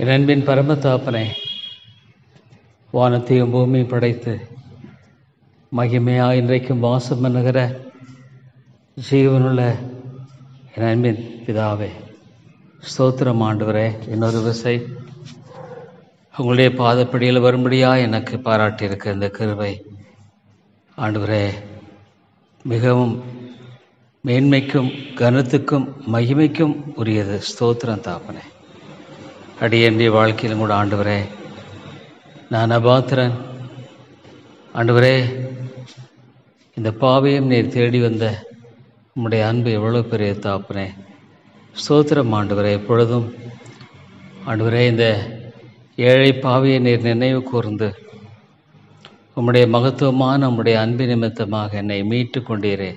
என் அன்பின் பரம தகப்பனே, வானத்தையும் பூமியும் படைத்து மகிமையாக இன்றைக்கும் வாசம் பண்ணுகிற ஜீவனுள்ள என் அன்பின் பிதாவே, ஸ்தோத்திரம் ஆண்டவரே. இன்னொரு விசை உங்களுடைய பாதப்படியில் வரும்படியாக எனக்கு பாராட்டியிருக்க இந்த கிருபை ஆண்டவரே மிகவும் மேன்மைக்கும் கனத்துக்கும் மகிமைக்கும் உரியது. ஸ்தோத்திரம் தாப்பனே. அடியேண்டிய வாழ்க்கையிலும் கூட ஆண்டவரே, நான் அபாத்திரன் ஆண்டவரே. இந்த பாவையும் நீர் தேடி வந்த உம்முடைய அன்பு எவ்வளோ பெரிய தாப்பனே. ஸ்தோத்திரம் ஆண்டவரே. எப்பொழுதும் ஆண்டவரே, இந்த ஏழை பாவையை நீர் நினைவு கூர்ந்து உம்முடைய மகத்துவமான உம்முடைய அன்பு நிமித்தமாக என்னை மீட்டு கொண்டீரே.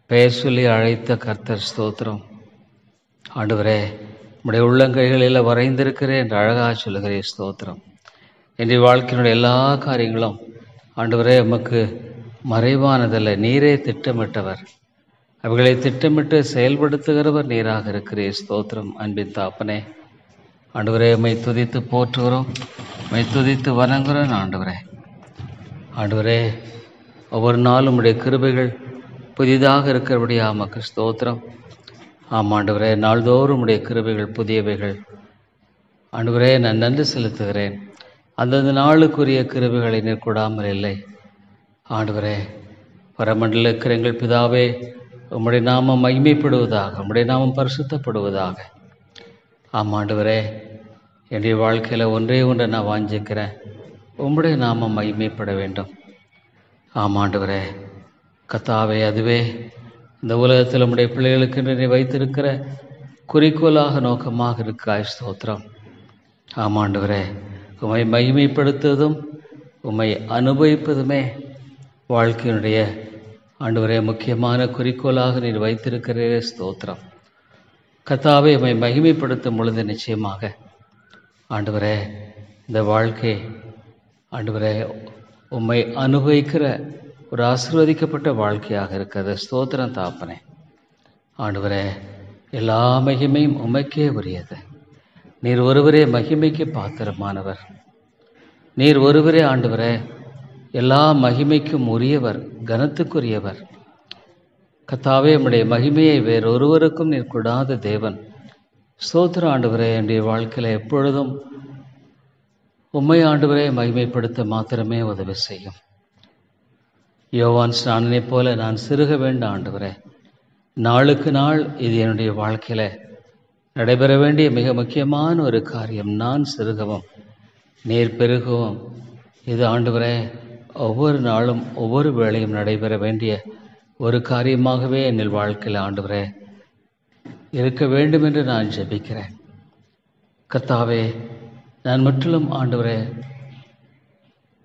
பெயர் சொல்லி அழைத்த கர்த்தர் ஸ்தோத்திரம் ஆண்டவரே. உம்முடைய உள்ளங்கைகளில் வரைந்திருக்கிறேன் என்று அழகாக சொல்லுகிறேன். ஸ்தோத்திரம். என்னுடைய வாழ்க்கையினுடைய எல்லா காரியங்களும் ஆண்டவரே உமக்கு மறைவானதல்ல. நீரே திட்டமிட்டவர், அவைகளை திட்டமிட்டு செயல்படுத்துகிறவர் நீராக இருக்கிறீர். ஸ்தோத்திரம் அன்பின் தாப்பனே. ஆண்டவரே, உம்மை துதித்து போற்றுகிறோம், உம்மை துதித்து வணங்குகிறோம் ஆண்டவரே. ஆண்டவரே, ஒவ்வொரு நாளும் உம்முடைய கிருபைகள் புதிதாக இருக்கிறபடியாக உமக்கு ஸ்தோத்திரம். ஆமாண்டவரே, நாள்தோறும் உடைய கிருபைகள் புதியவைகள் ஆண்டவரே. நான் நன்றி செலுத்துகிறேன். அந்தந்த நாளுக்குரிய கிருபைகளை நீர் கூடாமல் இல்லை ஆண்டவரே. பரமண்டல இருக்கிற எங்கள் பிதாவே, உம்முடைய நாமம் மகிமைப்படுவதாக, உம்முடைய நாமம் பரிசுத்தப்படுவதாக. ஆமாண்டவரே, என்னுடைய வாழ்க்கையில் ஒன்றே ஒன்றை நான் வாஞ்சிக்கிறேன், உம்முடைய நாமம் மகிமைப்பட வேண்டும். ஆமாண்டவரே கத்தாவே, அதுவே இந்த உலகத்தில் நம்முடைய பிள்ளைகளுக்கு நீ வைத்திருக்கிற குறிக்கோளாக நோக்கமாக இருக்காய். ஸ்தோத்திரம். ஆமாண்டவரே, உம்மை மகிமைப்படுத்துவதும் உம்மை அனுபவிப்பதுமே வாழ்க்கையினுடைய ஆண்டவரே முக்கியமான குறிக்கோளாக நீர் வைத்திருக்கிறீரே. ஸ்தோத்திரம் கர்த்தாவே. உம்மை மகிமைப்படுத்தும் பொழுது நிச்சயமாக ஆண்டவரே இந்த வாழ்க்கை ஆண்டவரே உம்மை அனுபவிக்கிற ஒரு ஆசீர்வதிக்கப்பட்ட வாழ்க்கையாக இருக்கிறது. ஸ்தோத்திரம் தாப்பனே. ஆண்டவரே, எல்லா மகிமையும் உமக்கே உரியது. நீர் ஒருவரே மகிமைக்கு பாத்திரமானவர். நீர் ஒருவரே ஆண்டவரே எல்லா மகிமைக்கும் உரியவர், கனத்துக்குரியவர். கர்த்தாவே, உம்முடைய மகிமையை வேறொருவருக்கும் நீர் கொடாத தேவன். ஸ்தோத்திரம் ஆண்டவரே. என்னுடைய வாழ்க்கையில் எப்பொழுதும் உம்மை ஆண்டவரே மகிமைப்படுத்த மாத்திரமே உதவி செய்யும். யோவான் ஸ்நானனைப் போல நான் சிறுக வேண்டாம் ஆண்டவரே. நாளுக்கு நாள் இது என்னுடைய வாழ்க்கையில் நடைபெற வேண்டிய மிக முக்கியமான ஒரு காரியம். நான் சிறுகவும் நீர் பெருகவும் இது ஆண்டவரே ஒவ்வொரு நாளும் ஒவ்வொரு வேளையும் நடைபெற வேண்டிய ஒரு காரியமாகவே என்னில் வாழ்க்கையில் ஆண்டவரே இருக்க வேண்டும் என்று நான் ஜெபிக்கிறேன். கர்த்தாவே, நான் முற்றிலும் ஆண்டவரே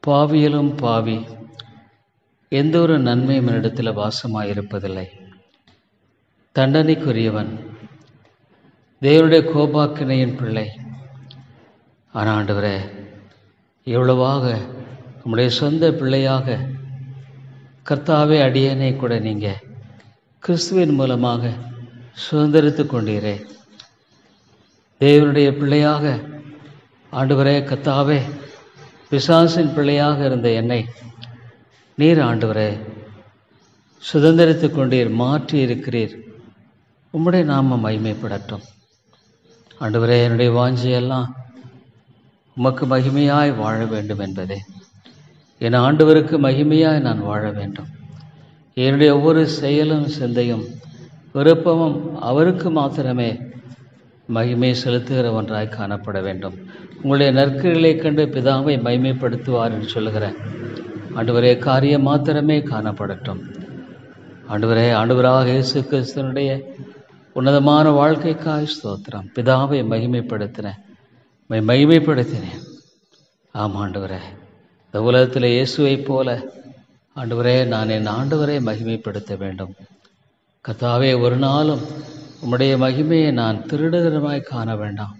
பாவியிலும் பாவி, எந்த ஒரு நன்மையும் என்னிடத்தில் வாசமாயிருப்பதில்லை. தண்டனைக்குரியவன், தேவனுடைய கோபாக்கினையின் பிள்ளை. ஆனால் ஆண்டவரே, எவ்வளவாக உம்முடைய சொந்த பிள்ளையாக கர்த்தாவே அடியேனை கூட நீங்கள் கிறிஸ்துவின் மூலமாக சுதந்திரித்து கொண்டீரே. தேவனுடைய பிள்ளையாக ஆண்டவரே கர்த்தாவே பிசாசின் பிள்ளையாக இருந்த என்னை நீர் ஆண்டவரே சுதந்திரித்து கொண்டீர், மாற்றி இருக்கிறீர். உம்முடைய நாமம் மகிமைப்படட்டும் ஆண்டவரே. என்னுடைய வாஞ்சியெல்லாம் உமக்கு மகிமையாய் வாழ வேண்டும் என்பதே. என் ஆண்டவருக்கு மகிமையாய் நான் வாழ வேண்டும். என்னுடைய ஒவ்வொரு செயலும் சிந்தையும் விருப்பமும் அவருக்கு மாத்திரமே மகிமை செலுத்துகிற ஒன்றாய் காணப்பட வேண்டும். உங்களுடைய நற்கிரிகளை கண்டு பிதாவை மகிமைப்படுத்துவார் என்று சொல்லுகிறேன் ஆண்டவரே. காரியம் மாத்திரமே காணப்படட்டும் ஆண்டவரே. ஆண்டவராக இயேசு கிறிஸ்துவனுடைய உன்னதமான வாழ்க்கைக்காய் ஸ்தோத்திரம். பிதாவை மகிமைப்படுத்தினேன், மகிமைப்படுத்தினேன். ஆமாம் ஆண்டவரே, இந்த உலகத்தில் இயேசுவைப் போல ஆண்டவரே நான் என் ஆண்டவரை மகிமைப்படுத்த வேண்டும். கர்த்தாவே, ஒரு நாளும் உம்முடைய மகிமையை நான் திருடுகிறமாய் காண வேண்டாம்.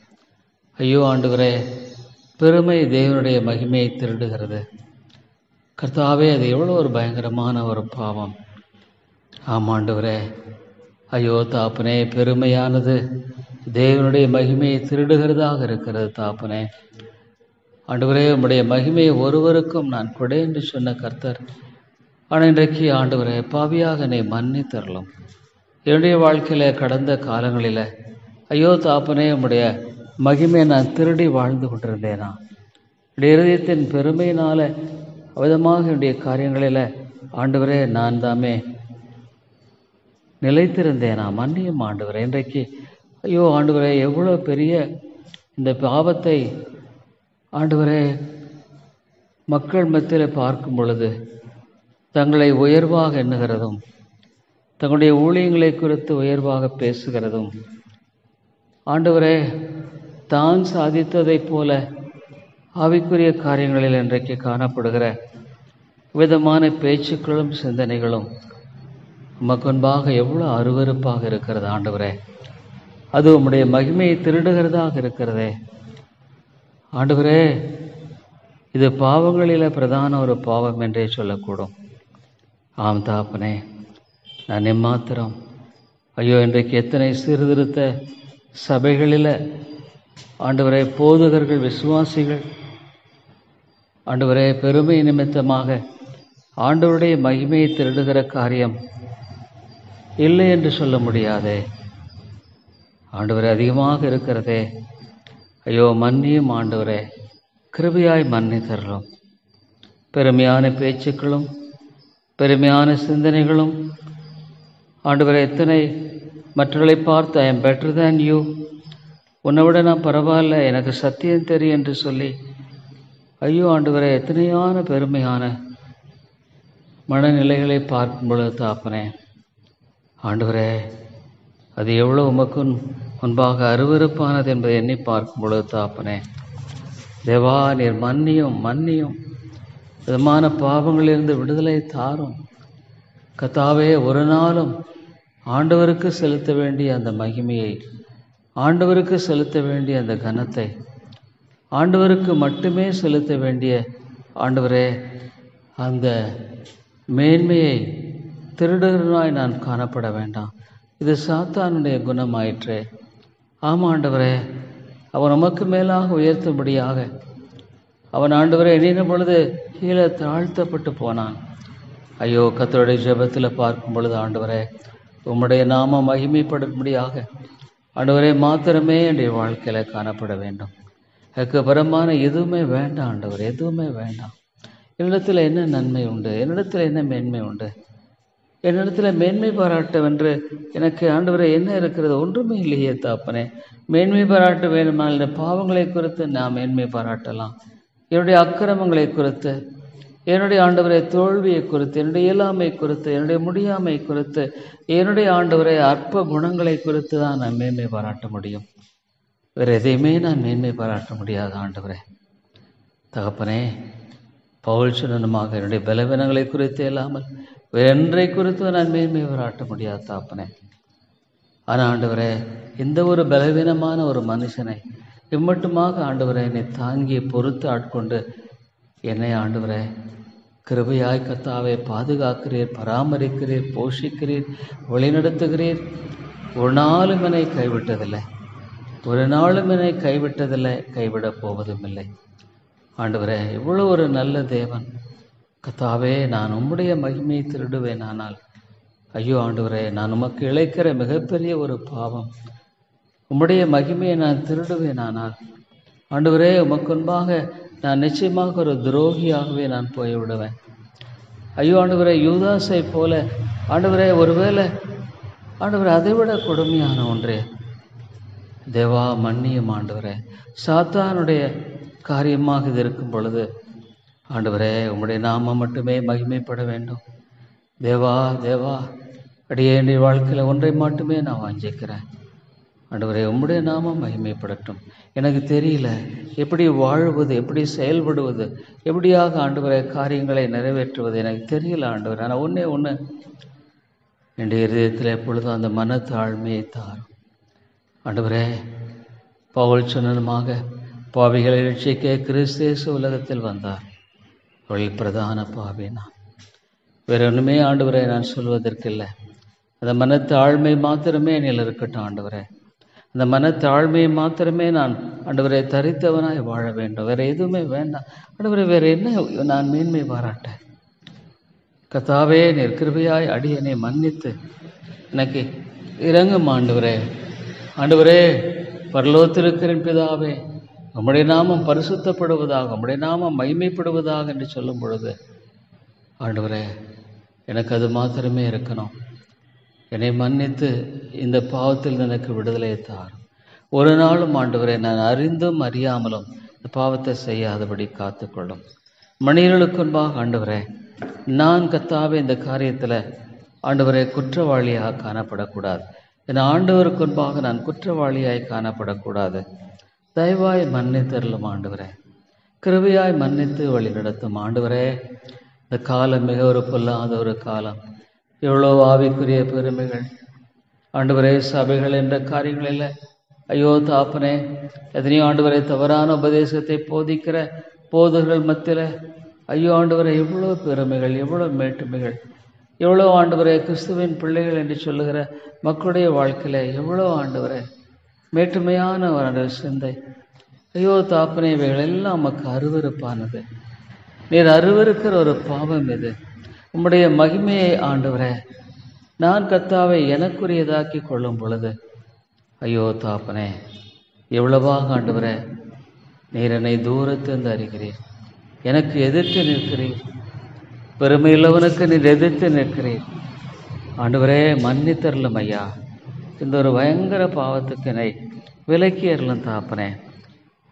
ஐயோ ஆண்டவரே, பெருமை தேவனுடைய மகிமையை திருடுகிறது. கர்த்தாவே, அது எவ்வளோ ஒரு பயங்கரமான ஒரு பாவம். ஆமாண்டவரே, ஐயோ தாப்பனே, பெருமையானது தேவனுடைய மகிமையை திருடுகிறதாக இருக்கிறது தாப்பனே. ஆண்டவரே, உம்முடைய மகிமையை ஒருவருக்கும் நான் கொடை என்று சொன்ன கர்த்தர், ஆனால் இன்றைக்கு ஆண்டவரே பாவியாக என்னை மன்னித்தரலும். என்னுடைய வாழ்க்கையில் கடந்த காலங்களில் ஐயோ தாப்பனே, உம்முடைய மகிமையை நான் திருடி வாழ்ந்து கொண்டிருந்தேனா? என்னுடைய இருதயத்தின் பெருமையினால் விதமாக என்னுடைய காரியங்களில் ஆண்டவரே நான் தாமே நிலைத்திருந்தேனா? மன்னியும் ஆண்டவரே. இன்றைக்கு ஐயோ ஆண்டவரே, எவ்வளோ பெரிய இந்த பாவத்தை ஆண்டவரே மக்கள் மத்தியில் பார்க்கும் பொழுது தங்களை உயர்வாக எண்ணுகிறதும், தங்களுடைய ஊழியங்களை குறித்து உயர்வாக பேசுகிறதும், ஆண்டவரே தான் சாதித்ததைப் போல ஆவிக்குரிய காரியங்களில் இன்றைக்கு காணப்படுகிற விதமான பேச்சுக்களும் சிந்தனைகளும் உமக்கு முன்பாக எவ்வளோ அருவருப்பாக இருக்கிறது ஆண்டவரே. அது உம்முடைய மகிமையை திருடுகிறதாக இருக்கிறதே ஆண்டவரே. இது பாவங்களில் பிரதான ஒரு பாவம் என்றே சொல்லக்கூடும். ஆம் தாப்பனே, நான் எம்மாத்திரம் ஐயோ இன்றைக்கு எத்தனை சீர்திருத்த சபைகளில் ஆண்டவரே போதகர்கள், விசுவாசிகள் ஆண்டவரே பெருமை நிமித்தமாக ஆண்டவருடைய மகிமையை திருடுகிற காரியம் இல்லை என்று சொல்ல முடியாதே ஆண்டவரே, அதிகமாக இருக்கிறதே. ஐயோ மன்னியும் ஆண்டவரே, கிருபையாய் மன்னித்தரலும். பெருமையான பேச்சுக்களும் பெருமையான சிந்தனைகளும் ஆண்டவரே, எத்தனை மற்றவர்களை பார்த்து I am better than you, உன்னை விட நான் பரவாயில்ல, எனக்கு சத்தியம் தெரியும் என்று சொல்லி ஐயோ ஆண்டவரே எத்தனையான பெருமையான மனநிலைகளை பார்க்கும் பொழுது தாப்பனே ஆண்டவரே, அது எவ்வளோ உமக்கு முன்பாக அருவருப்பானது என்பதை எண்ணி பார்க்கும் பொழுது தாப்பனே தேவா, நீர் மன்னியும் மன்னியும், விதமான பாவங்களிலிருந்து விடுதலை தாரும் கர்த்தாவே. ஒரு நாளும் ஆண்டவருக்கு செலுத்த வேண்டிய அந்த மகிமையை, ஆண்டவருக்கு செலுத்த வேண்டிய அந்த கனத்தை, ஆண்டவருக்கு மட்டுமே செலுத்த வேண்டிய ஆண்டவரே அந்த மேன்மையை திருடுகிறனாய் நான் காணப்பட வேண்டாம். இது சாத்தானுடைய குணமாயிற்றே. ஆமாம் ஆண்டவரே, அவன் நமக்கு மேலாக உயர்த்தும்படியாக அவன் ஆண்டவரை எண்ணின பொழுது கீழே தாழ்த்தப்பட்டு போனான். ஐயோ கர்த்தருடைய ஜெபத்தில் பார்க்கும் பொழுது ஆண்டவரே, உம்முடைய நாம மகிமைப்படும்படியாக ஆண்டவரே மாத்திரமே என்னுடைய வாழ்க்கையில் காணப்பட வேண்டும். எனக்கு பரமான எதுவுமே வேண்டாம் ஆண்டவர், எதுவுமே வேண்டாம். என்னிடத்தில் என்ன நன்மை உண்டு? என்னிடத்தில் என்ன மேன்மை உண்டு? என்னிடத்தில் மேன்மை பாராட்டவென்று எனக்கு ஆண்டவரே என்ன இருக்கிறது? ஒன்றுமே இல்லையே தாப்பனே. மேன்மை பாராட்ட வேணுமானால் இந்த பாவங்களை குறித்து நான் மேன்மை பாராட்டலாம். என்னுடைய அக்கிரமங்களை குறித்து, என்னுடைய ஆண்டவரை தோல்வியை குறித்து, என்னுடைய இயலாமை குறித்து, என்னுடைய முடியாமை குறித்து, என்னுடைய ஆண்டவரை அற்ப குணங்களை குறித்து தான் நான் மேன்மை பாராட்ட முடியும். வேறு எதையுமே நான் மேன்மை பாராட்ட முடியாது ஆண்டவரே. தகப்பனே, பவுல் சொன்னமாக என்னுடைய பலவீனங்களை குறித்து இல்லாமல் வேறொன்றை குறித்து நான் மேன்மை பாராட்ட முடியாது தாப்பனே. ஆனால் ஆண்டவரே, இந்த ஒரு பலவீனமான ஒரு மனுஷனை இம்மட்டுமாக ஆண்டவரை என்னை தாங்கி பொறுத்து ஆட்கொண்டு என்னை ஆண்டவரே கிருபையாய் கர்த்தாவே பாதுகாக்கிறீர், பராமரிக்கிறீர், போஷிக்கிறீர், வழிநடத்துகிறீர். ஒரு நாளும் என்னை கைவிட்டதில்லை, ஒரு நாளும் என்னை கைவிட்டதில்லை, கைவிடப் போவதும் இல்லை. ஆண்டவரே, இவ்வளோ ஒரு நல்ல தேவன் கர்த்தாவே, நான் உம்முடைய மகிமையை திருடுவேன். ஆனால் ஐயோ ஆண்டவரே, நான் உமக்கு இழைக்கிற மிகப்பெரிய ஒரு பாவம், உம்முடைய மகிமையை நான் திருடுவேன். ஆனால் ஆண்டவரே, உமக்கு முன்பாக நான் நிச்சயமாக ஒரு துரோகியாகவே நான் போய்விடுவேன். ஐயோ ஆண்டவரே, யூதாசை போல ஆண்டவரே, ஒருவேளை ஆண்டவரே அதைவிட கொடுமையான ஒன்றே தேவா மன்னியும் ஆண்டவரே. சாத்தானுடைய காரியமாக இது இருக்கும் பொழுது ஆண்டவரே, உம்முடைய நாமம் மட்டுமே மகிமைப்பட வேண்டும். தேவா தேவா, அடியேனுடைய வாழ்க்கையில் ஒன்றை மட்டுமே நான் வாஞ்சிக்கிறேன் ஆண்டவரே, உம்முடைய நாமம் மகிமைப்படட்டும். எனக்கு தெரியல எப்படி வாழ்வது, எப்படி செயல்படுவது, எப்படியாக ஆண்டவரே காரியங்களை நிறைவேற்றுவது எனக்கு தெரியல ஆண்டவரே. ஆனால் ஒன்று என்னுடைய இதயத்தில் எப்பொழுதும் அந்த மனத்தாழ்மையை தாரும் ஆண்டவரே. பவுல் சொன்னதுமாக பாவிகளை ரட்சிக்க கிறிஸ்து உலகத்தில் வந்தார். அவளில் பிரதான பாவி நான். வேற ஒன்றுமே ஆண்டவரே நான் சொல்வதற்கில்லை. அந்த மனத்தாழ்மை மாத்திரமே என்னில் இருக்கட்டும் ஆண்டவரே. இந்த மனத்தாழ்மையை மாத்திரமே நான் ஆண்டவரை தரித்தவனாய் வாழ வேண்டும். வேறு எதுவுமே வேண்டாம் ஆண்டவரை. வேறு என்ன நான் மேன்மை பாராட்ட? கர்த்தாவே, நீர் கிருபையாய் அடியனை மன்னித்து எனக்கு இரங்கும் ஆண்டவரே. ஆண்டவரே, பரலோகத்திலிருக்கிற பிதாவே, உம்முடைய நாமம் பரிசுத்தப்படுவதாக, உம்முடைய நாமம் மகிமைப்படுவதாக என்று சொல்லும் பொழுது ஆண்டவரே, எனக்கு அது மாத்திரமே இருக்கணும். என்னை மன்னித்து இந்த பாவத்தில் எனக்கு விடுதலை தார். ஒரு நாளும் ஆண்டவரே, நான் அறிந்தும் அறியாமலும் இந்த பாவத்தை செய்யாதபடி காத்துக்கொள்ளும். மனிதர்களுக்கு முன்பாக ஆண்டவரே, நான் கர்த்தாவே இந்த காரியத்தில் ஆண்டவரே குற்றவாளியாக காணப்படக்கூடாது. என் ஆண்டவருக்கு முன்பாக நான் குற்றவாளியாய் காணப்படக்கூடாது. தயவாய் மன்னித்தருளும் ஆண்டவரே. கிருபையாய் மன்னித்து வழி நடத்தும் ஆண்டவரே. இந்த காலம் மிக ஒரு பொல்லாத ஒரு காலம். எவ்வளோ ஆவிக்குரிய பெருமைகள் ஆண்டவரே, சபைகள் என்ற காரியங்களில் ஐயோ தாப்பனே, எத்தனையோ ஆண்டவரை தவறான உபதேசத்தை போதிக்கிற போதகர்கள் மத்தியில் ஐயோ ஆண்டவரை, எவ்வளோ பெருமைகள், எவ்வளோ மேட்டுமைகள், எவ்வளோ ஆண்டவரை கிறிஸ்துவின் பிள்ளைகள் என்று சொல்லுகிற மக்களுடைய வாழ்க்கையில் எவ்வளோ ஆண்டவரை மேட்டுமையான ஒரு சிந்தை. ஐயோ தாப்பனே, இவைகள் எல்லாம் நமக்கு அருவருப்பானது. நீர் அருவருக்கிற ஒரு பாவம் இது. உம்முடைய மகிமையை ஆண்டவரே நான் கர்த்தாவை எனக்குரியதாக்கி கொள்ளும் பொழுது ஐயோ தாப்பனே, எவ்வளவாக ஆண்டவரே நீர் என்னை தூரத்திலிருந்து அறிகிறீர். எனக்கு எதிர்த்து நிற்கிறீர். பெருமையுள்ளவனுக்கு நீர் எதிர்த்து நிற்கிறீர். ஆண்டவரே, மன்னித்தருளும் ஐயா. இந்த ஒரு பயங்கர பாவத்துக்கு என்னை விலக்கி அருளும் தாப்பனே.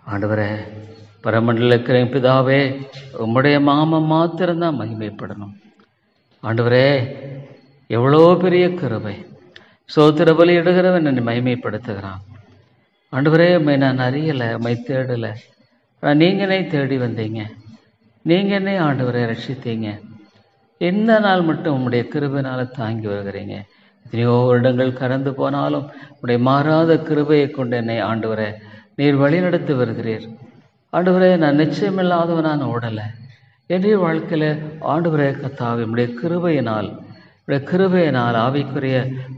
ஆண்டவரே, பரமண்டல இருக்கிற பிதாவே, உம்முடைய மாமம் மாத்திரம்தான் மகிமைப்படணும். ஆண்டவரே, எவ்வளோ பெரிய கிருபை. சோத்திர பலி இடுகிறவன் என்னை மகிமைப்படுத்துகிறான். ஆண்டவரே, உம்மை நான் அறியலை, உம்மை தேடலை. ஆனால் நீங்கள் என்னை தேடி வந்தீங்க. நீங்கள் என்னை ஆண்டவரை ரட்சித்தீங்க. எந்த நாள் மட்டும் உம்முடைய கிருபையினால் தாங்கி வருகிறீங்க. எத்தனையோ வருடங்கள் கடந்து போனாலும் உடைய மாறாத கிருபையை கொண்டு என்னை ஆண்டவரை நீர் வழிநடத்தி வருகிறீர். ஆண்டவரே, நான் நிச்சயமில்லாதவனான ஓடலை. என்னுடைய வாழ்க்கையில் ஆண்டவரே கர்த்தாவே, உடைய கிருபையினால் ஆவிக்குரிய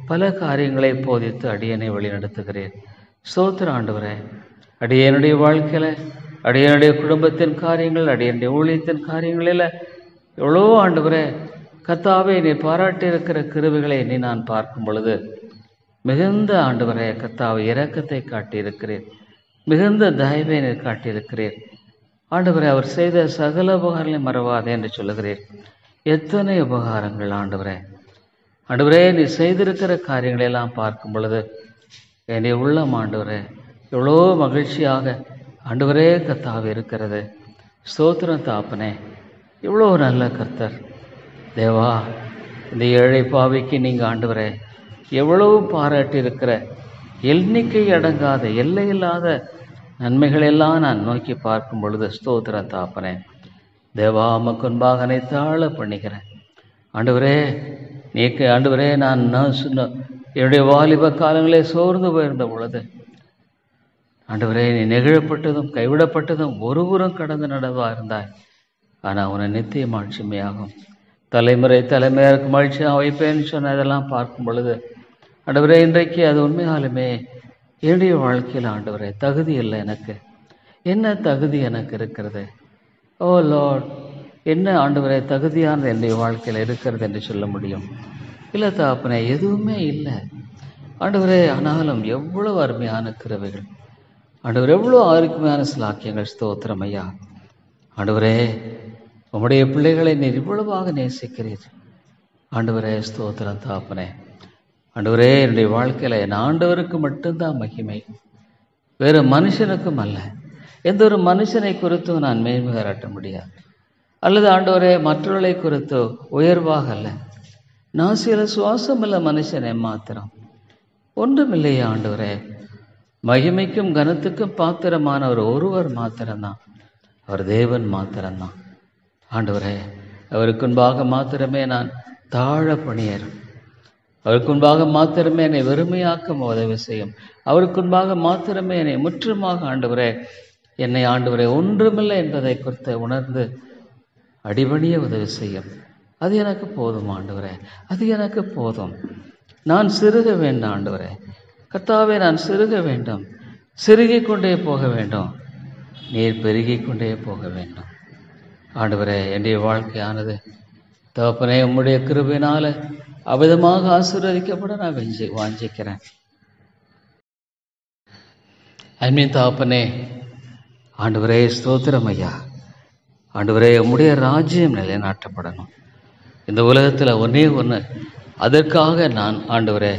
பல காரியங்களை போதித்து அடியனை வழிநடத்துகிறேன். ஸ்தோத்திர ஆண்டவரே. அடியனுடைய வாழ்க்கையில், அடியனுடைய குடும்பத்தின் காரியங்கள், அடியனுடைய ஊழியத்தின் காரியங்களில் எவ்வளோ ஆண்டவரே கர்த்தாவே நீ பாராட்டியிருக்கிற கிருபைகளை நீ நான் பார்க்கும் பொழுது மிகுந்த ஆண்டவரே கர்த்தாவே இரக்கத்தை காட்டியிருக்கிறேன். மிகுந்த தயவை நீர் காட்டியிருக்கிறேன். ஆண்டவரே, அவர் செய்த சகல உபகாரங்களையும் மறவாதே என்று சொல்லுகிறேன். எத்தனை உபகாரங்கள் ஆண்டவரே. ஆண்டவரே, நீ செய்திருக்கிற காரியங்களெல்லாம் பார்க்கும் பொழுது என்னுடைய உள்ளம் ஆண்டவரே எவ்வளோ மகிழ்ச்சியாக ஆண்டவரே கர்த்தாவே இருக்கிறது. ஸ்தோத்திரம் தாப்பனே. இவ்வளோ நல்ல கர்த்தர் தேவா. இந்த ஏழை பாவிக்கு நீங்கள் ஆண்டவரே எவ்வளவு பாராட்டியிருக்கிற எண்ணிக்கை அடங்காத எல்லையில்லாத நன்மைகளெல்லாம் நான் நோக்கி பார்க்கும் பொழுது ஸ்தோத்திரம் தாப்பனே. தேவா, உமக்கு முன்பாக அனைத்தாழ பண்ணிக்கிறேன். ஆண்டவரே, நீக்கு ஆண்டவரே, நான் என்னுடைய வாலிப காலங்களே சோர்ந்து போயிருந்த பொழுது ஆண்டவரே நீ நெகிழப்பட்டதும் கைவிடப்பட்டதும் ஒருபுறம் கடந்து நடவா இருந்தாய். ஆனால் உன்னை நித்திய மாட்சிமையாகும் தலைமுறையாக மகிழ்ச்சியாக வைப்பேன்னு சொன்னதெல்லாம் பார்க்கும் பொழுது ஆண்டவரே, இன்றைக்கு அது உண்மையாலுமே என்னுடைய வாழ்க்கையில் ஆண்டவரே தகுதி இல்லை. எனக்கு என்ன தகுதி எனக்கு இருக்கிறது? ஓ லார்ட், என்ன ஆண்டவரே தகுதியானது என்னுடைய வாழ்க்கையில் இருக்கிறது என்று சொல்ல முடியும்? இல்லை தாப்பனே, எதுவுமே இல்லை ஆண்டவரே. ஆனாலும் எவ்வளவு அருமையான கிருபைகள் ஆண்டவர், எவ்வளோ அருமையான சிலாக்கியங்கள். ஸ்தோத்திரம் ஐயா. ஆண்டவரே, உம்முடைய பிள்ளைகளை நீர் இவ்வளவாக நேசிக்கிறீர். ஆண்டவரே, ஸ்தோத்திரம் தாப்பனே. ஆண்டவரே, என்னுடைய வாழ்க்கையில் என் ஆண்டவருக்கு மட்டும்தான் மகிமை, வேறு மனுஷனுக்கும் அல்ல. எந்த ஒரு மனுஷனை குறித்தும் நான் மேன்மை பாராட்ட முடியாது, அல்லது ஆண்டவரே மற்றவர்களை குறித்தோ உயர்வாக அல்ல. நான் சில சுவாசமில்ல மனுஷனை மாத்திரம் ஒன்றுமில்லையே ஆண்டவரே. மகிமைக்கும் கனத்துக்கும் பாத்திரமானவர் ஒருவர் மாத்திரம்தான், அவர் தேவன் மாத்திரம்தான். ஆண்டவரே, அவருக்கு முன்பாக மாத்திரமே நான் தாழ பணியேறும். அவருக்கு முன்பாக மாத்திரமே என்னை வெறுமையாக்க உதவி செய்யும். அவருக்கு முன்பாக மாத்திரமே என்னை முற்றுமாக ஆண்டவரே, என்னை ஆண்டவரே ஒன்றுமில்லை என்பதை குறித்து உணர்ந்து அடிபணிய உதவி செய்யும். அது எனக்கு போதும் ஆண்டவரே, அது எனக்கு போதும். நான் சிறுக வேண்டாம் ஆண்டவரே. கர்த்தாவே, நான் சிறுக வேண்டும், சிறுகிக் கொண்டே போக வேண்டும், நீர் பெருகிக் கொண்டே போக வேண்டும். ஆண்டவரே, என்னுடைய வாழ்க்கையானது தகப்பனே உம்முடைய கிருபையினால அவிதமாக ஆசீர்வதிக்கப்பட நான் வாஞ்சிக்கிறேன். அன்பின் தகப்பனே, ஆண்டவரே ஸ்தோத்திரம் ஐயா. ஆண்டவரே, உம்முடைய ராஜ்யம் நிலைநாட்டப்படணும் இந்த உலகத்தில். ஒன்னே ஒன்று, அதற்காக நான் ஆண்டவரே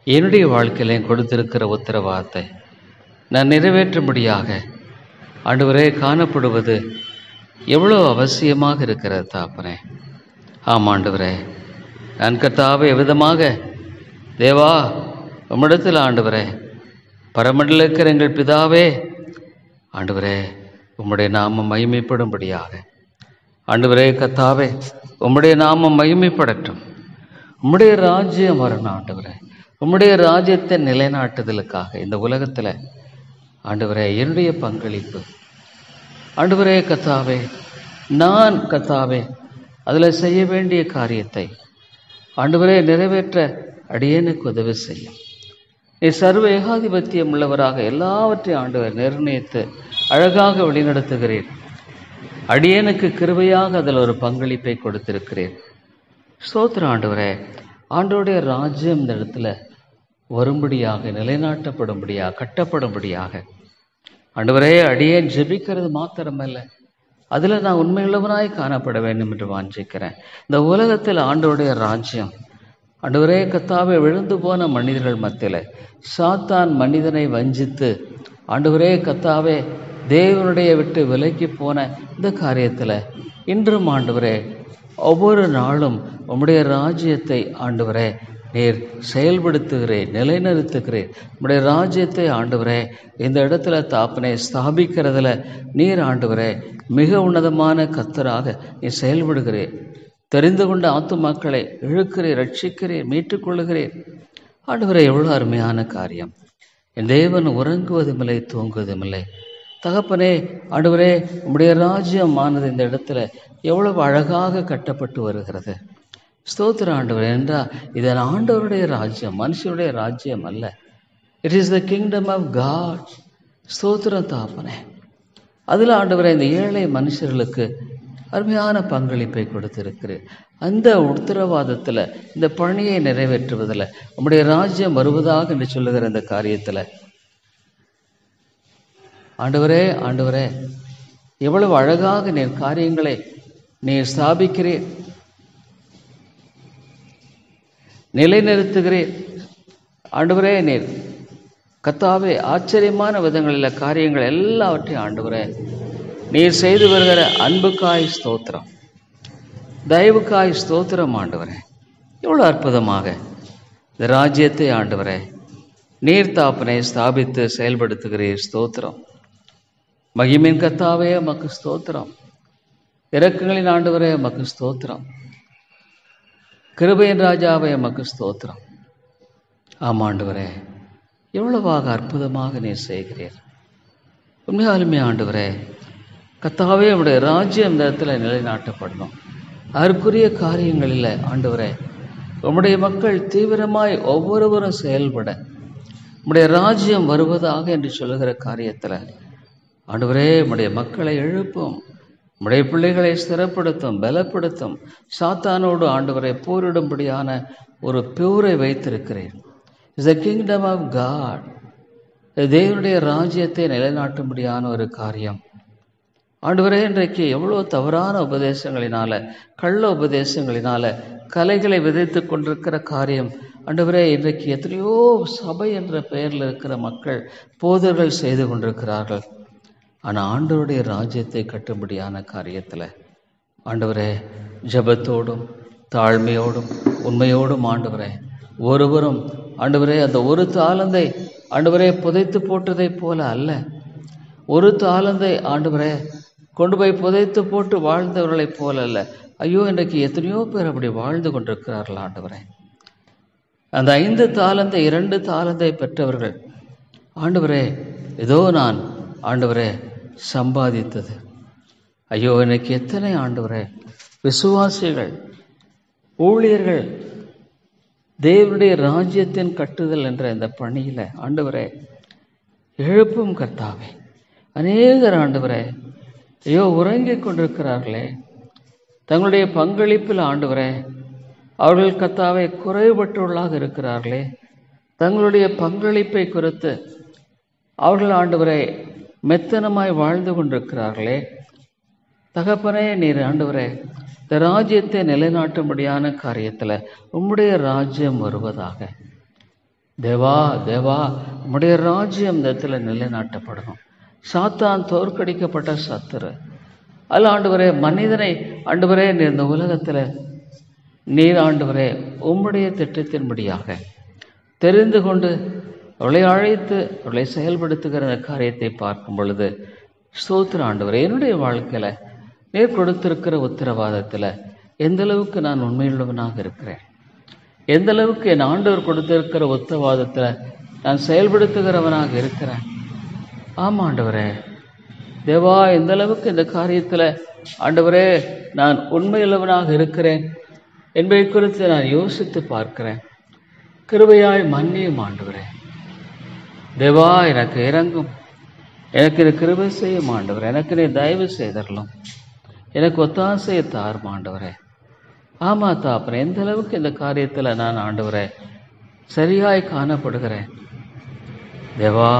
என்னுடைய வாழ்க்கையில கொடுத்திருக்கிற உத்தரவாதத்தை நான் நிறைவேற்றும்படியாக ஆண்டவரே காணப்படுவது எவ்வளோ அவசியமாக இருக்கிறது தாப்பனே. ஆமாம் ஆண்டவரே, நான் கர்த்தாவே எவ்விதமாக தேவா உம்மிடத்தில் ஆண்டவரே பரமண்டல இருக்கிற எங்கள் பிதாவே ஆண்டவரே உம்முடைய நாமம் மகிமைப்படும்படியாக ஆண்டவரே கர்த்தாவே உம்முடைய நாமம் மகிமைப்படட்டும். உம்முடைய ராஜ்யம் வரணும் ஆண்டவரே. உம்முடைய ராஜ்யத்தை நிலைநாட்டுதலுக்காக இந்த உலகத்தில் ஆண்டவரே என்னுடைய பங்களிப்பு ஆண்டவரே கர்த்தாவே, நான் கர்த்தாவே அதில் செய்ய வேண்டிய காரியத்தை ஆண்டவரே நிறைவேற்ற அடியேனுக்கு உதவி செய்யும். நீ சர்வ ஏகாதிபத்தியம் உள்ளவராக எல்லாவற்றையும் ஆண்டவர் நிர்ணயித்து அழகாக வழிநடத்துகிறீர். அடியேனுக்கு கிருபையாக அதில் ஒரு பங்களிப்பை கொடுத்திருக்கிறீர். ஸ்தோத்திரம் ஆண்டவரே. ஆண்டவருடைய ராஜ்யம் இந்த இடத்துல வரும்படியாக, நிலைநாட்டப்படும்படியாக, கட்டப்படும்படியாக ஆண்டவரே அடியேன் ஜெபிக்கிறது மாத்திரமல்ல, அதில் நான் உண்மையுள்ளவனாய் காணப்பட வேண்டும் என்று வாஞ்சிக்கிறேன். இந்த உலகத்தில் ஆண்டவருடைய ராஜ்யம் ஆண்டவரே கர்த்தாவே விழுந்து போன மனிதர்கள் மத்தியில் சாத்தான் மனிதனை வஞ்சித்து ஆண்டவரே கர்த்தாவே தேவனுடைய விட்டு விலக்கி போன இந்த காரியத்தில் இன்றும் ஆண்டவரே ஒவ்வொரு நாளும் உம்முடைய ராஜ்யத்தை ஆண்டவரே நீர் செயல்படுத்துகிறேன், நிலைநிறுத்துகிறேன். உம்முடைய ராஜ்யத்தை ஆண்டவரே இந்த இடத்துல தாப்பனை ஸ்தாபிக்கிறதுல நீர் ஆண்டவரே மிக உன்னதமான கர்த்தராக நீர் செயல்படுகிறேன். தெரிந்து கொண்ட ஆத்துமாக்களை இழுக்கிறீர், ரட்சிக்கிறீர், மீட்டுக்கொள்ளுகிறீர். ஆண்டவரே எவ்வளோ அருமையான காரியம். என் தேவன் உறங்குவதுமில்லை, தூங்குவதுமில்லை. தகப்பனே ஆண்டவரே உம்முடைய ராஜ்யமானது இந்த இடத்துல எவ்வளவு அழகாக கட்டப்பட்டு வருகிறது. ஸ்தோத்திர ஆண்டவர் என்றால் இதன் ஆண்டவருடைய ராஜ்யம், மனுஷனுடைய ராஜ்யம் அல்ல. It is the kingdom of God. ஸ்தோத்திரம் தாப்பனே. அதில் ஆண்டவரை இந்த ஏழை மனுஷர்களுக்கு அருமையான பங்களிப்பை கொடுத்திருக்கிறேன். அந்த உத்தரவாதத்தில் இந்த பணியை நிறைவேற்றுவதில் உம்முடைய ராஜ்யம் வருவதாக என்று சொல்லுகிற இந்த காரியத்தில் ஆண்டவரே ஆண்டவரே எவ்வளவு அழகாக நீர் காரியங்களை நீர் ஸ்தாபிக்கிறீர், நிலைநிறுத்துகிறீர். ஆண்டவரே நீர் கர்த்தாவே ஆச்சரியமான விதங்களில் காரியங்கள் எல்லாவற்றையும் ஆண்டவரே நீர் செய்து வருகிற அன்புக்காய் ஸ்தோத்திரம், தயவுக்காய் ஸ்தோத்திரம். ஆண்டவரே எவ்வளோ அற்புதமாக இந்த ராஜ்யத்தை ஆண்டவரே நீர் தாப்பனை ஸ்தாபித்து செயல்படுத்துகிறீர். ஸ்தோத்திரம். மகிமின் கர்த்தாவே உமக்கு ஸ்தோத்திரம். இரக்கங்களின் ஆண்டவரே உமக்கு ஸ்தோத்திரம். கிருபையின் ராஜாவே உமக்கு ஸ்தோத்திரம். ஆமாண்டவரே எவ்வளவாக அற்புதமாக நீர் செய்கிறீர். உண்மையாலுமே ஆண்டவரே கர்த்தாவே உம்முடைய ராஜ்யம் இந்த இடத்துல நிலைநாட்டப்படணும். அதற்குரிய காரியங்களில் ஆண்டவரே உம்முடைய மக்கள் தீவிரமாய் ஒவ்வொருவரும் செயல்பட உம்முடைய ராஜ்யம் வருவதாக என்று சொல்லுகிற காரியத்தில் ஆண்டவரே உம்முடைய மக்களை எழுப்பும், உம்முடைய பிள்ளைகளை ஸ்திரப்படுத்தும், பலப்படுத்தும். சாத்தானோடு ஆண்டவரை போரிடும்படியான ஒரு பியூரை வைத்திருக்கிறேன். Is the kingdom of God. தேவனுடைய ராஜ்யத்தை நிலைநாட்டும்படியான ஒரு காரியம். ஆண்டவரே இன்றைக்கு எவ்வளோ தவறான உபதேசங்களினால, கள்ள உபதேசங்களினால கலைகளை விதைத்து கொண்டிருக்கிற காரியம் ஆண்டவரே இன்றைக்கு எத்தனையோ சபை என்ற பெயரில் இருக்கிற மக்கள் போதர்கள் செய்து கொண்டிருக்கிறார்கள். ஆனால் ஆண்டவருடைய ராஜ்யத்தை கட்டும்படியான காரியத்தில் ஆண்டவரே ஜபத்தோடும் தாழ்மையோடும் உண்மையோடும் ஆண்டவரே ஒருவரும் ஆண்டவரே அந்த ஒரு தாளந்தை ஆண்டவரே புதைத்து போட்டதைப் போல அல்ல, ஒரு தாளந்தை ஆண்டவரே கொண்டு போய் புதைத்து போட்டு வாழ்ந்தவர்களைப் போல அல்ல. ஐயோ இன்றைக்கு எத்தனையோ பேர் அப்படி வாழ்ந்து கொண்டிருக்கிறார்கள். ஆண்டவரே அந்த 5 தாளந்தை 2 தாளந்தை பெற்றவர்கள் ஆண்டவரே ஏதோ நான் ஆண்டவரே சம்பாதித்தது. ஐயோ இன்னைக்கு எத்தனை ஆண்டவரே விசுவாசிகள் ஊழியர்கள் தேவனுடைய ராஜ்யத்தின் கட்டுதல் என்ற இந்த பணியில் ஆண்டவரே எழுப்பும் கர்த்தாவே. அநேகர் ஆண்டவரே ஐயோ உறங்கிக் கொண்டிருக்கிறார்களே, தங்களுடைய பங்களிப்பில் ஆண்டவரே அவர்கள் கர்த்தாவே குறைபட்டுள்ளாக இருக்கிறார்களே, தங்களுடைய பங்களிப்பை குறித்து அவர்கள் ஆண்டவரே மெத்தனமாய் வாழ்ந்து கொண்டிருக்கிறார்களே. தகப்பனே, நீர் ஆண்டவரே இந்த ராஜ்யத்தை நிலைநாட்டும்படியான காரியத்தில் உம்முடைய ராஜ்யம் வருவதாக. தேவா தேவா, உம்முடைய ராஜ்யம் இந்த இடத்துல நிலைநாட்டப்படணும். சாத்தான் தோற்கடிக்கப்பட்ட சத்துரு அல்ல ஆண்டவரே. மனிதனை ஆண்டவரே நீர் இந்த உலகத்தில் நீர் ஆண்டவரே உம்முடைய திட்டத்தின்படியாக தெரிந்து கொண்டு அவளை அழைத்து அவளை செயல்படுத்துகிற அந்த காரியத்தை பார்க்கும் பொழுது ஸ்தோத்திர ஆண்டவரே. என்னுடைய வாழ்க்கையில் நீர் கொடுத்திருக்கிற உத்தரவாதத்தில் எந்த அளவுக்கு நான் உண்மையுள்ளவனாக இருக்கிறேன், எந்த அளவுக்கு என் ஆண்டவர் கொடுத்திருக்கிற உத்தரவாதத்தில் நான் செயல்படுத்துகிறவனாக இருக்கிறேன். ஆமாம் ஆண்டவரே. தேவா, எந்த அளவுக்கு இந்த காரியத்தில் ஆண்டவரே நான் உண்மையுள்ளவனாக இருக்கிறேன் என்பதை குறித்து நான் யோசித்து பார்க்கிறேன். கிருபையாய் மன்னியும் ஆண்டவரே. தேவா, எனக்கு இறங்கும், எனக்கு இது கிருபை செய்யும் ஆண்டவரே. எனக்கு நீ தயவு செய்தரலாம், எனக்கு ஒத்தாசையை தாரும் ஆண்டவரே. ஆமா தாப்பனே, எந்த அளவுக்கு இந்த காரியத்தில் நான் ஆண்டவரே சரியாய் காணப்படுகிறேன். தேவா,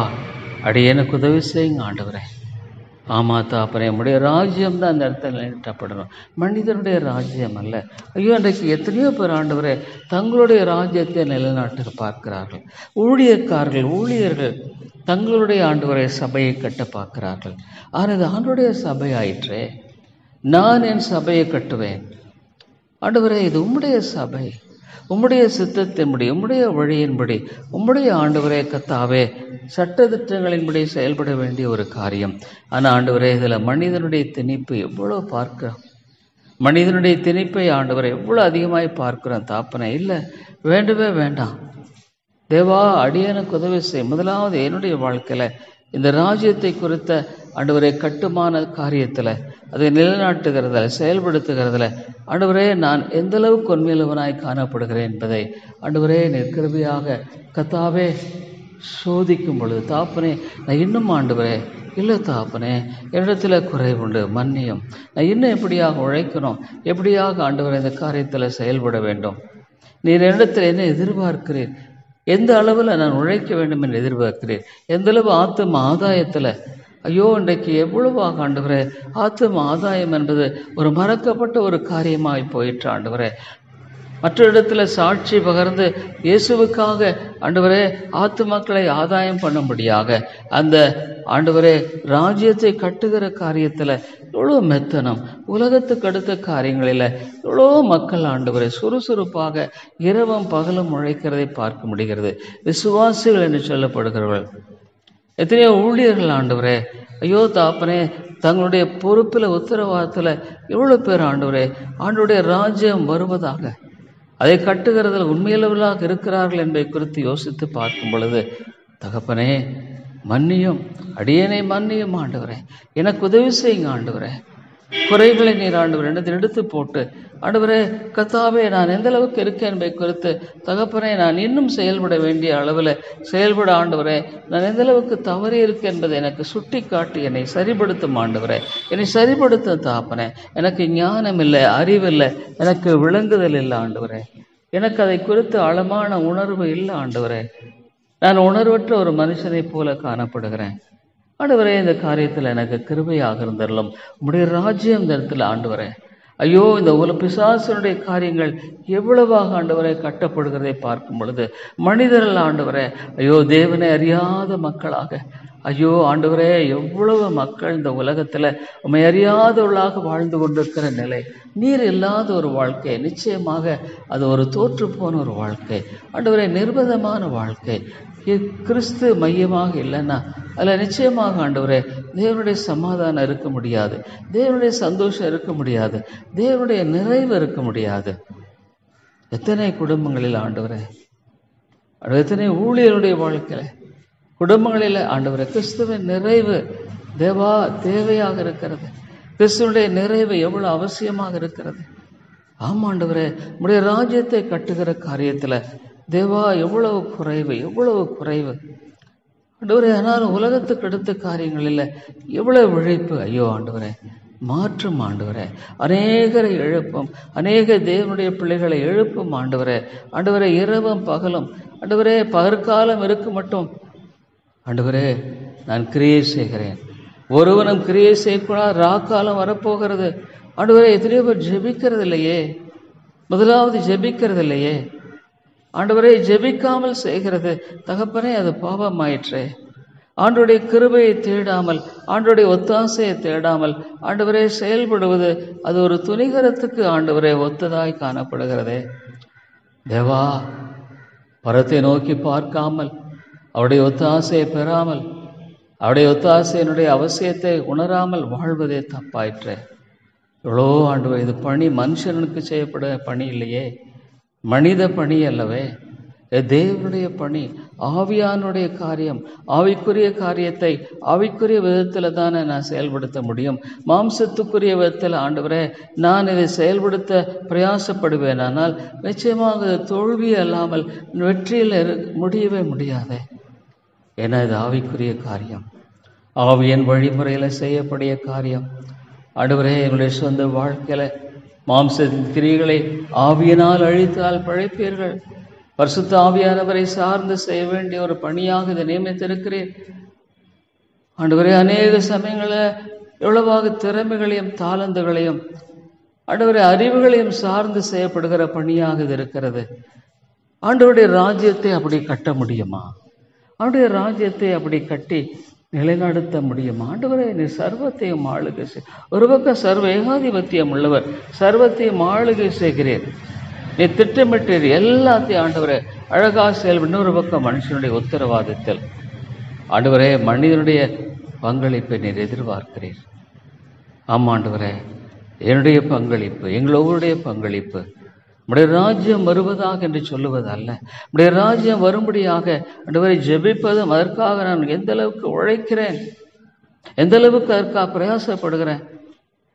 அடியேனுக்கு உதவி செய்யுங்க ஆண்டவரே. ஆமா தாப்பனே, நம்முடைய ராஜ்யம் தான் அந்த இடத்துல நிலைநாட்டப்படணும், மனிதனுடைய ராஜ்யம் அல்ல. ஐயோ, இன்றைக்கு எத்தனையோ பேர் ஆண்டவரே தங்களுடைய ராஜ்யத்தை நிலைநாட்ட பார்க்கிறார்கள். ஊழியர்கள் தங்களுடைய ஆண்டவரை சபையை கட்ட பார்க்கிறார்கள். ஆனால் இது ஆண்டுடைய சபை ஆயிற்றே. நான் என் சபையை கட்டுவேன் ஆண்டவரே. இது உம்முடைய சபை, உம்முடைய சித்தத்தின்படி, உம்முடைய வழியின்படி, உம்முடைய ஆண்டவரே கர்த்தாவே சட்டதிட்டங்களின்படி செயல்பட வேண்டிய ஒரு காரியம். ஆனால் ஆண்டவரே இதில் மனிதனுடைய திணிப்பு எவ்வளோ பார்க்கிறோம், மனிதனுடைய திணிப்பை ஆண்டவரை எவ்வளோ அதிகமாய் பார்க்கிறோம் தாப்பனை. இல்லை, வேண்டவே வேண்டாம். தேவா, அடியனுக்கு உதவி செய். முதலாவது என்னுடைய வாழ்க்கையில் இந்த ராஜ்யத்தை குறித்த ஆண்டவரே கட்டுமான காரியத்தில் அதை நிலைநாட்டுகிறதில் செயல்படுத்துகிறதில் ஆண்டவரே நான் எந்த அளவுக்கு உண்மையுள்ளவனாய் காணப்படுகிறேன் என்பதை ஆண்டவரே நீர் கிருபையாக கர்த்தாவே சோதிக்கும் பொழுது தாப்பனே, நான் இன்னும் ஆண்டவரே இல்லை தாப்பனே என்னிடத்தில் குறைவுண்டு, மன்னியும். நான் இன்னும் எப்படியாக உழைக்கணும், எப்படியாக ஆண்டவரே இந்த காரியத்தில் செயல்பட வேண்டும். நீர் என்னிடத்தில் என்ன எதிர்பார்க்கிறீர், எந்த அளவில் நான் உழைக்க வேண்டும் என்று எதிர்பார்க்கிறேன், எந்த அளவு ஆத்தும ஆதாயத்தில். ஐயோ, இன்றைக்கு எவ்வளவாக ஆண்டவரே ஆத்தும ஆதாயம் என்பது ஒரு மறக்கப்பட்ட ஒரு காரியமாய் போயிற்று ஆண்டவரே. மற்ற இடத்துல சாட்சி பகர்ந்து இயேசுவுக்காக ஆண்டவரே ஆத்துமக்களை ஆதாயம் பண்ணும்படியாக அந்த ஆண்டவரே ராஜ்யத்தை கட்டுகிற காரியத்தில் எவ்வளோ மெத்தனம், உலகத்துக்கு அடுத்த காரியங்களில் எவ்வளோ மக்கள் ஆண்டவரே சுறுசுறுப்பாக இரவும் பகலும் உழைக்கிறதை பார்க்க முடிகிறது. விசுவாசிகள் என்று சொல்லப்படுகிறவர்கள் எத்தனையோ ஊழியர்கள் ஆண்டவரே ஐயோ தாப்பனே தங்களுடைய பொறுப்பில் உத்தரவாதத்தில் எவ்வளோ பேர் ஆண்டவரே ஆண்டவருடைய ராஜ்யம் வருவதாக அதை கட்டுகிறதில் உண்மையுள்ளவர்களாக இருக்கிறார்கள் என்பதை குறித்து யோசித்து பார்க்கும் பொழுது தகப்பனே மன்னியும், அடியேனை மன்னியும் ஆண்டவரே. எனக்கு உதவி செய்யுங்க ஆண்டவரே. குறைகளை நீர் ஆண்டவர் என்னத்தை எடுத்து போட்டு ஆண்டவரே கர்த்தாவே நான் எந்த அளவுக்கு இருக்கேன் என்பதை குறித்து தகப்பனே நான் இன்னும் செயல்பட வேண்டிய அளவில் செயல்பட ஆண்டவரே நான் எந்த அளவுக்கு தவறி இருக்கேன் என்பதை எனக்கு சுட்டி காட்டி என்னை சரிப்படுத்தும் ஆண்டவரே. என்னை சரிப்படுத்தும் தாப்பனே. எனக்கு ஞானம் இல்லை, அறிவில்லை, எனக்கு விளங்குதல் இல்லை ஆண்டவரே. எனக்கு அதை குறித்து ஆழமான உணர்வு இல்லை ஆண்டவரே. நான் உணர்வற்ற ஒரு மனுஷனை போல காணப்படுகிறேன் ஆண்டவரே. இந்த காரியத்தில் எனக்கு கிருபையாக இருந்தரலும். உம்முடைய ராஜ்யம் இந்த இடத்துல ஆண்டவரே ஐயோ இந்த பிசாசனுடைய காரியங்கள் எவ்வளவாக ஆண்டவரை கட்டப்படுகிறதை பார்க்கும் பொழுது மனிதர்கள் ஆண்டவரே ஐயோ தேவனை அறியாத மக்களாக ஐயோ ஆண்டவரே எவ்வளவு மக்கள் இந்த உலகத்தில் உம்மை அறியாதவர்களாக வாழ்ந்து கொண்டிருக்கிற நிலை, நீர் இல்லாத ஒரு வாழ்க்கை, நிச்சயமாக அது ஒரு தோற்று போன ஒரு வாழ்க்கை ஆண்டவரே, நிர்பந்தமான வாழ்க்கை. கிறிஸ்து மையமாக இல்லைன்னா அதில் நிச்சயமாக ஆண்டவரே தேவனுடைய சமாதானம் இருக்க முடியாது, தேவனுடைய சந்தோஷம் இருக்க முடியாது, தேவனுடைய நிறைவு இருக்க முடியாது. எத்தனை குடும்பங்களில் ஆண்டவரே, எத்தனை ஊழியருடைய வாழ்க்கையில் குடும்பங்களில் ஆண்டவரே கிறிஸ்துவின் நிறைவு தேவா தேவையாக இருக்கிறது. கிறிஸ்துவனுடைய நிறைவு எவ்வளவு அவசியமாக இருக்கிறது. ஆமாண்டவரே உம்முடைய ராஜ்யத்தை கட்டுகிற காரியத்தில் தேவா எவ்வளவு குறைவு, எவ்வளவு குறைவு ஆண்டவரே. ஆனாலும் உலகத்துக்கு அடுத்த காரியங்கள் இல்லை, எவ்வளவு விழைப்பு. ஐயோ ஆண்டவரே, மாற்றும் ஆண்டவரே, அநேகரை எழுப்பும், அநேக தேவனுடைய பிள்ளைகளை எழுப்பும் ஆண்டவரே. ஆண்டவரே, இரவும் பகலும் ஆண்டவரே, பகற்காலம் இருக்கு மட்டும் ஆண்டவரே நான் கிரியை செய்கிறேன். ஒருவனும் கிரியை செய்யக்கூடாது, ராக்காலம் வரப்போகிறது ஆண்டவரே. எத்தனையோ பேர் ஜெபிக்கிறது இல்லையே, முதலாவது ஜெபிக்கிறது இல்லையே ஆண்டவரே. ஜெபிக்காமல் செய்கிறது தகப்பனே, அது பாவமாயிற்றே. ஆண்டவருடைய கிருபையை தேடாமல், ஆண்டவருடைய ஒத்தாசையை தேடாமல் ஆண்டவரே செயல்படுவது அது ஒரு துணிகரத்துக்கு ஆண்டவரே ஒத்ததாய் காணப்படுகிறதே. தேவா, பரத்தை நோக்கி பார்க்காமல், அவருடைய ஒத்தாசையை பெறாமல், அவருடைய ஒத்தாசையினுடைய அவசியத்தை உணராமல் வாழ்வதே தப்பாயிற்றே. எவ்வளோ ஆண்டவர், இது பணி மனுஷனுக்கு செய்யப்பட பணி இல்லையே, மனித பணி அல்லவே, தேவனுடைய பணி, ஆவியானுடைய காரியம். ஆவிக்குரிய காரியத்தை ஆவிக்குரிய விதத்தில் தானே நான் செயல்படுத்த முடியும். மாம்சத்துக்குரிய விதத்தில் ஆண்டவரே நான் இதை செயல்படுத்த பிரயாசப்படுவேன், ஆனால் நிச்சயமாக தோல்வி அல்லாமல் வெற்றியில் முடியவே முடியாதே. ஏன்னா இது ஆவிக்குரிய காரியம், ஆவியின் வழிமுறையில் செய்யக்கூடிய காரியம். ஆண்டவரே, எங்களுடைய சொந்த வாழ்க்கையில மாம்சத்தின் கிரியைகளை ஆவியினால் அழித்தால் பிழைப்பீர்கள். பரிசுத்த ஆவியானவரை சார்ந்து செய்ய வேண்டிய ஒரு பணியாக இதை நியமித்திருக்கிறேன் ஆண்டவரே. அநேக சமயங்களில் எவ்வளவாக திறமைகளையும் தாளந்துகளையும் ஆண்டவரே அறிவுகளையும் சார்ந்து செய்யப்படுகிற பணியாக இது இருக்கிறது. ஆண்டவருடைய ராஜ்யத்தை அப்படி கட்ட முடியுமா? அவருடைய ராஜ்யத்தை அப்படி கட்டி நிலைநாடுத்த முடியும்? ஆண்டவரே, நீ சர்வத்தையும் ஆளுகை செய். ஒரு பக்கம் சர்வ ஏகாதிபத்தியம் உள்ளவர், சர்வத்தையும் ஆளுகை செய்கிறேன், நீ திட்டமிட்டீர் எல்லாத்தையும் ஆண்டவரே அழகாக செயல்பட. இன்னொரு பக்கம் மனுஷனுடைய உத்தரவாதத்தில் ஆண்டவரே மனிதனுடைய பங்களிப்பை நீர் எதிர்பார்க்கிறீர். ஆமாம் ஆண்டவரே, என்னுடைய பங்களிப்பு, எங்களுடைய பங்களிப்பு உடைய ராஜ்யம் வருவதாக என்று சொல்லுவது அல்ல, உடைய ராஜ்யம் வரும்படியாக ஆண்டவரை ஜெபிப்பதும், அதற்காக நான் எந்த அளவுக்கு உழைக்கிறேன், எந்த அளவுக்கு அதற்காக பிரயாசப்படுகிறேன்,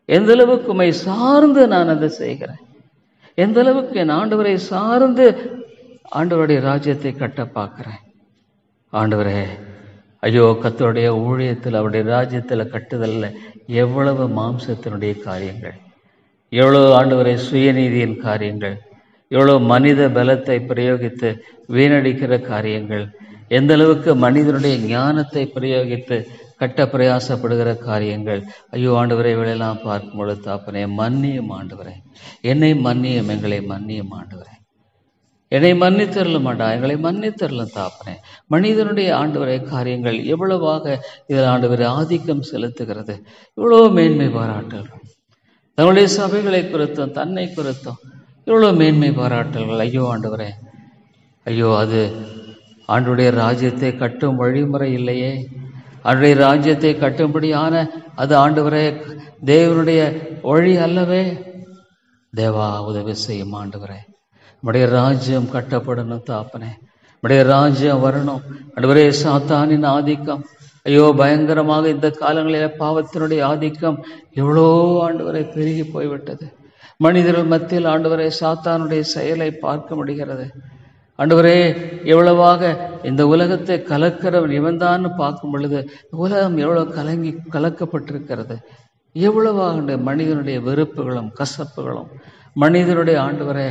எந்த அளவுக்கு உம்மை சார்ந்து நான் அதை செய்கிறேன், எந்த அளவுக்கு என் ஆண்டவரை சார்ந்து ஆண்டவருடைய ராஜ்யத்தை கட்ட பார்க்கிறேன். ஆண்டவரே, ஐயோ கர்த்தருடைய ஊழியத்தில் அவருடைய ராஜ்யத்தில் கட்டுதல்ல எவ்வளவு மாம்சத்தினுடைய காரியங்கள், எவ்வளவு ஆண்டவரை சுயநீதியின் காரியங்கள், எவ்வளோ மனித பலத்தை பிரயோகித்து வீணடிக்கிற காரியங்கள், எந்த அளவுக்கு மனிதனுடைய ஞானத்தை பிரயோகித்து கட்ட பிரயாசப்படுகிற காரியங்கள். ஐயோ ஆண்டவரை இவளெல்லாம் பார்க்கும் பொழுது தாப்பனே மன்னியும் ஆண்டவரே, என்னை மன்னியும், எங்களை மன்னியும் ஆண்டவரே, என்னை மன்னித்தரலும் ஆண்டா, எங்களை மன்னித்தரலும் தாப்பனே. மனிதனுடைய ஆண்டவரை காரியங்கள் எவ்வளவாக இதில் ஆண்டவரை ஆதிக்கம் செலுத்துகிறது, இவ்வளோ மேன்மை பாராட்டல்கள், தங்களுடைய சபைகளை குறித்தும் தன்னை குறித்தும் இவ்வளோ மேன்மை பாராட்டல்கள். ஐயோ ஆண்டவரே, ஐயோ அது ஆண்டுடைய ராஜ்யத்தை கட்டும் வழிமுறை இல்லையே, ஆண்டுடைய ராஜ்யத்தை கட்டும்படியான அது ஆண்டவரே தேவனுடைய வழி அல்லவே. தேவா உதவி செய்யும் ஆண்டவரே, நம்முடைய ராஜ்யம் கட்டப்படணும் தாப்பனே, நம்முடைய ராஜ்யம் வரணும் ஆண்டவரே. சாத்தானின் ஆதிக்கம் ஐயோ பயங்கரமாக இந்த காலங்களில் பாவத்தினுடைய ஆதிக்கம் எவ்வளோ ஆண்டவரை பெருகி போய்விட்டது. மனிதர்கள் மத்தியில் ஆண்டவரை சாத்தானுடைய செயலை பார்க்க முடிகிறது. ஆண்டவரே, எவ்வளவாக இந்த உலகத்தை கலக்கிறவன் இவன்தான் பார்க்கும் பொழுது உலகம் எவ்வளோ கலக்கப்பட்டிருக்கிறது. எவ்வளவாக மனிதனுடைய வெறுப்புகளும் கசப்புகளும், மனிதனுடைய ஆண்டவரை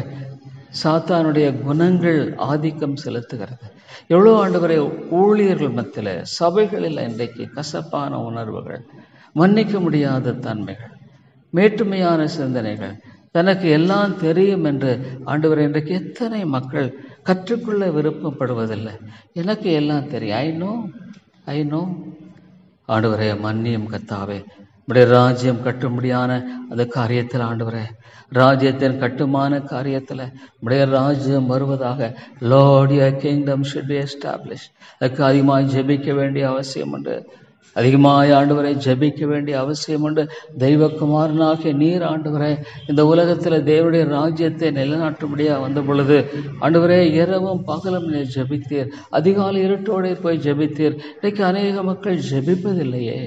சாத்தானுடைய குணங்கள் ஆதிக்கம் செலுத்துகிறது. எவ்வளோ ஆண்டவரை ஊழியர்கள் மத்தியில் சபைகளில் இன்றைக்கு கசப்பான உணர்வுகள், மன்னிக்க முடியாத தன்மைகள், மேட்டுமையான சிந்தனைகள், தனக்கு எல்லாம் தெரியும் என்று ஆண்டவரை இன்றைக்கு எத்தனை மக்கள் கற்றுக்கொள்ள விருப்பப்படுவதில்லை. எனக்கு எல்லாம் தெரியும், ஐ நோ. ஆண்டவரே மன்னியும் கர்த்தாவே, நம்முடைய ராஜ்யம் கட்டும்படியான அந்த காரியத்தில் ஆண்டவரே, ராஜ்யத்தின் கட்டுமான காரியத்தில் நம்முடைய ராஜ்யம் வருவதாக. Lord your kingdom should be establish. அதுக்கு அதிகமாக ஜெபிக்க வேண்டிய அவசியம் உண்டு, அதிகமாய் ஆண்டவரை ஜெபிக்க வேண்டிய அவசியம் உண்டு. தெய்வகுமாரனாகிய நீர் ஆண்டவரே இந்த உலகத்தில் தேவனுடைய ராஜ்யத்தை நிலைநாட்டும்படியாக வந்த பொழுது ஆண்டவரே இரவும் பகலும் நீர் ஜெபித்தீர், அதிகாலை இருட்டோടെ போய் ஜெபித்தீர். இன்றைக்கு அநேக மக்கள் ஜெபிப்பதில்லையே,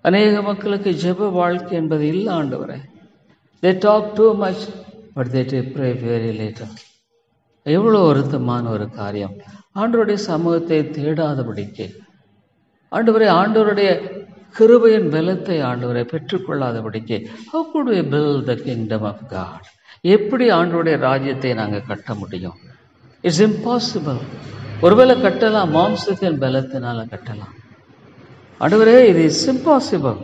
அநேக மக்களுக்கு ஜெப வாழ்க்கை என்பது இல்லை ஆண்டவரே. They talk too much, but they pray very little. எவ்வளோ வருத்தமான ஒரு காரியம். ஆண்டவருடைய சமூகத்தை தேடாதபடிக்கு, ஆண்டவருடைய கிருபையின் பலத்தை பெற்றுக்கொள்ளாதபடிக்கு, how could we build the kingdom of God? எப்படி ஆண்டவருடைய ராஜ்யத்தை நாங்கள் கட்ட முடியும்? It's impossible. ஒருவேளை கட்டலாம், மாம்சத்தின் பலத்தினால கட்டலாம். ஆண்டவரே, இது இஸ் இம்பாசிபிள்.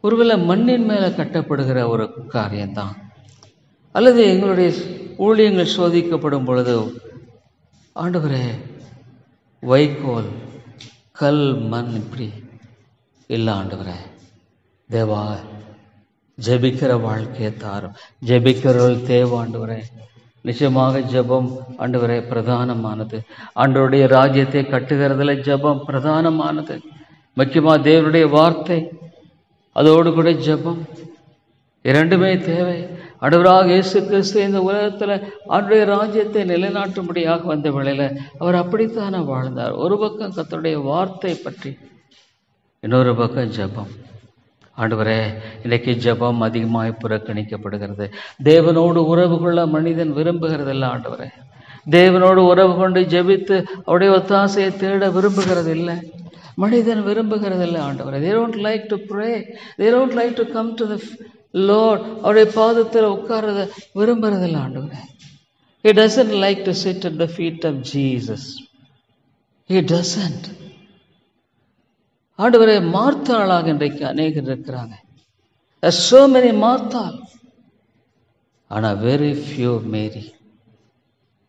ஒருவேளை மண்ணின் மேலே கட்டப்படுகிற ஒரு காரியம்தான். அல்லது எங்களுடைய ஊழியங்கள் சோதிக்கப்படும் பொழுது, ஆண்டவரே, வைக்கோல், கல், மண் இப்படி இல்லை. ஆண்டவரே தேவா, ஜெபிக்கிற வாழ்க்கையை தாரும். ஜெபிக்கிறவர்கள் தேவை. ஆண்டவரே, நிச்சயமாக ஜெபம் ஆண்டவரே பிரதானமானது. ஆண்டவருடைய ராஜ்யத்தை கட்டுகிறதுல ஜெபம் பிரதானமானது. முக்கியமாக தேவனுடைய வார்த்தை, அதோடு கூட ஜெபம், இரண்டுமே தேவை. ஆண்டவராக இயேசு கிறிஸ்து இந்த உலகத்தில் ஆண்டவருடைய ராஜ்யத்தை நிலைநாட்டும்படியாக வந்த வேளையில் அவர் அப்படித்தானே வாழ்ந்தார். ஒரு பக்கம் கர்த்தருடைய வார்த்தை பற்றி, இன்னொரு பக்கம் ஜெபம். ஆண்டவரே, இன்றைக்கு ஜெபம் அதிகமாக புறக்கணிக்கப்படுகிறது. தேவனோடு உறவு கொள்ள மனிதன் விரும்புகிறதில்லை. ஆண்டவரே, தேவனோடு உறவு கொண்டு ஜெபித்து அவருடைய ஒத்தாசையை தேட விரும்புகிறது இல்லை, மனிதன் விரும்புகிறதில்லை. ஆண்டவரே, they don't like to pray, they don't like to come to the Lord. அவருடைய பாதத்தில் உட்கார்றத விரும்புறதில்லை. ஆண்டவரே, he doesn't like to sit at the feet of Jesus. He doesn't. ஆண்டவரே, மார்த்தாளாக இன்றைக்கு அநேகர் இருக்கிறாங்க. so many மார்த்தாள், ஆனால் very few மேரி,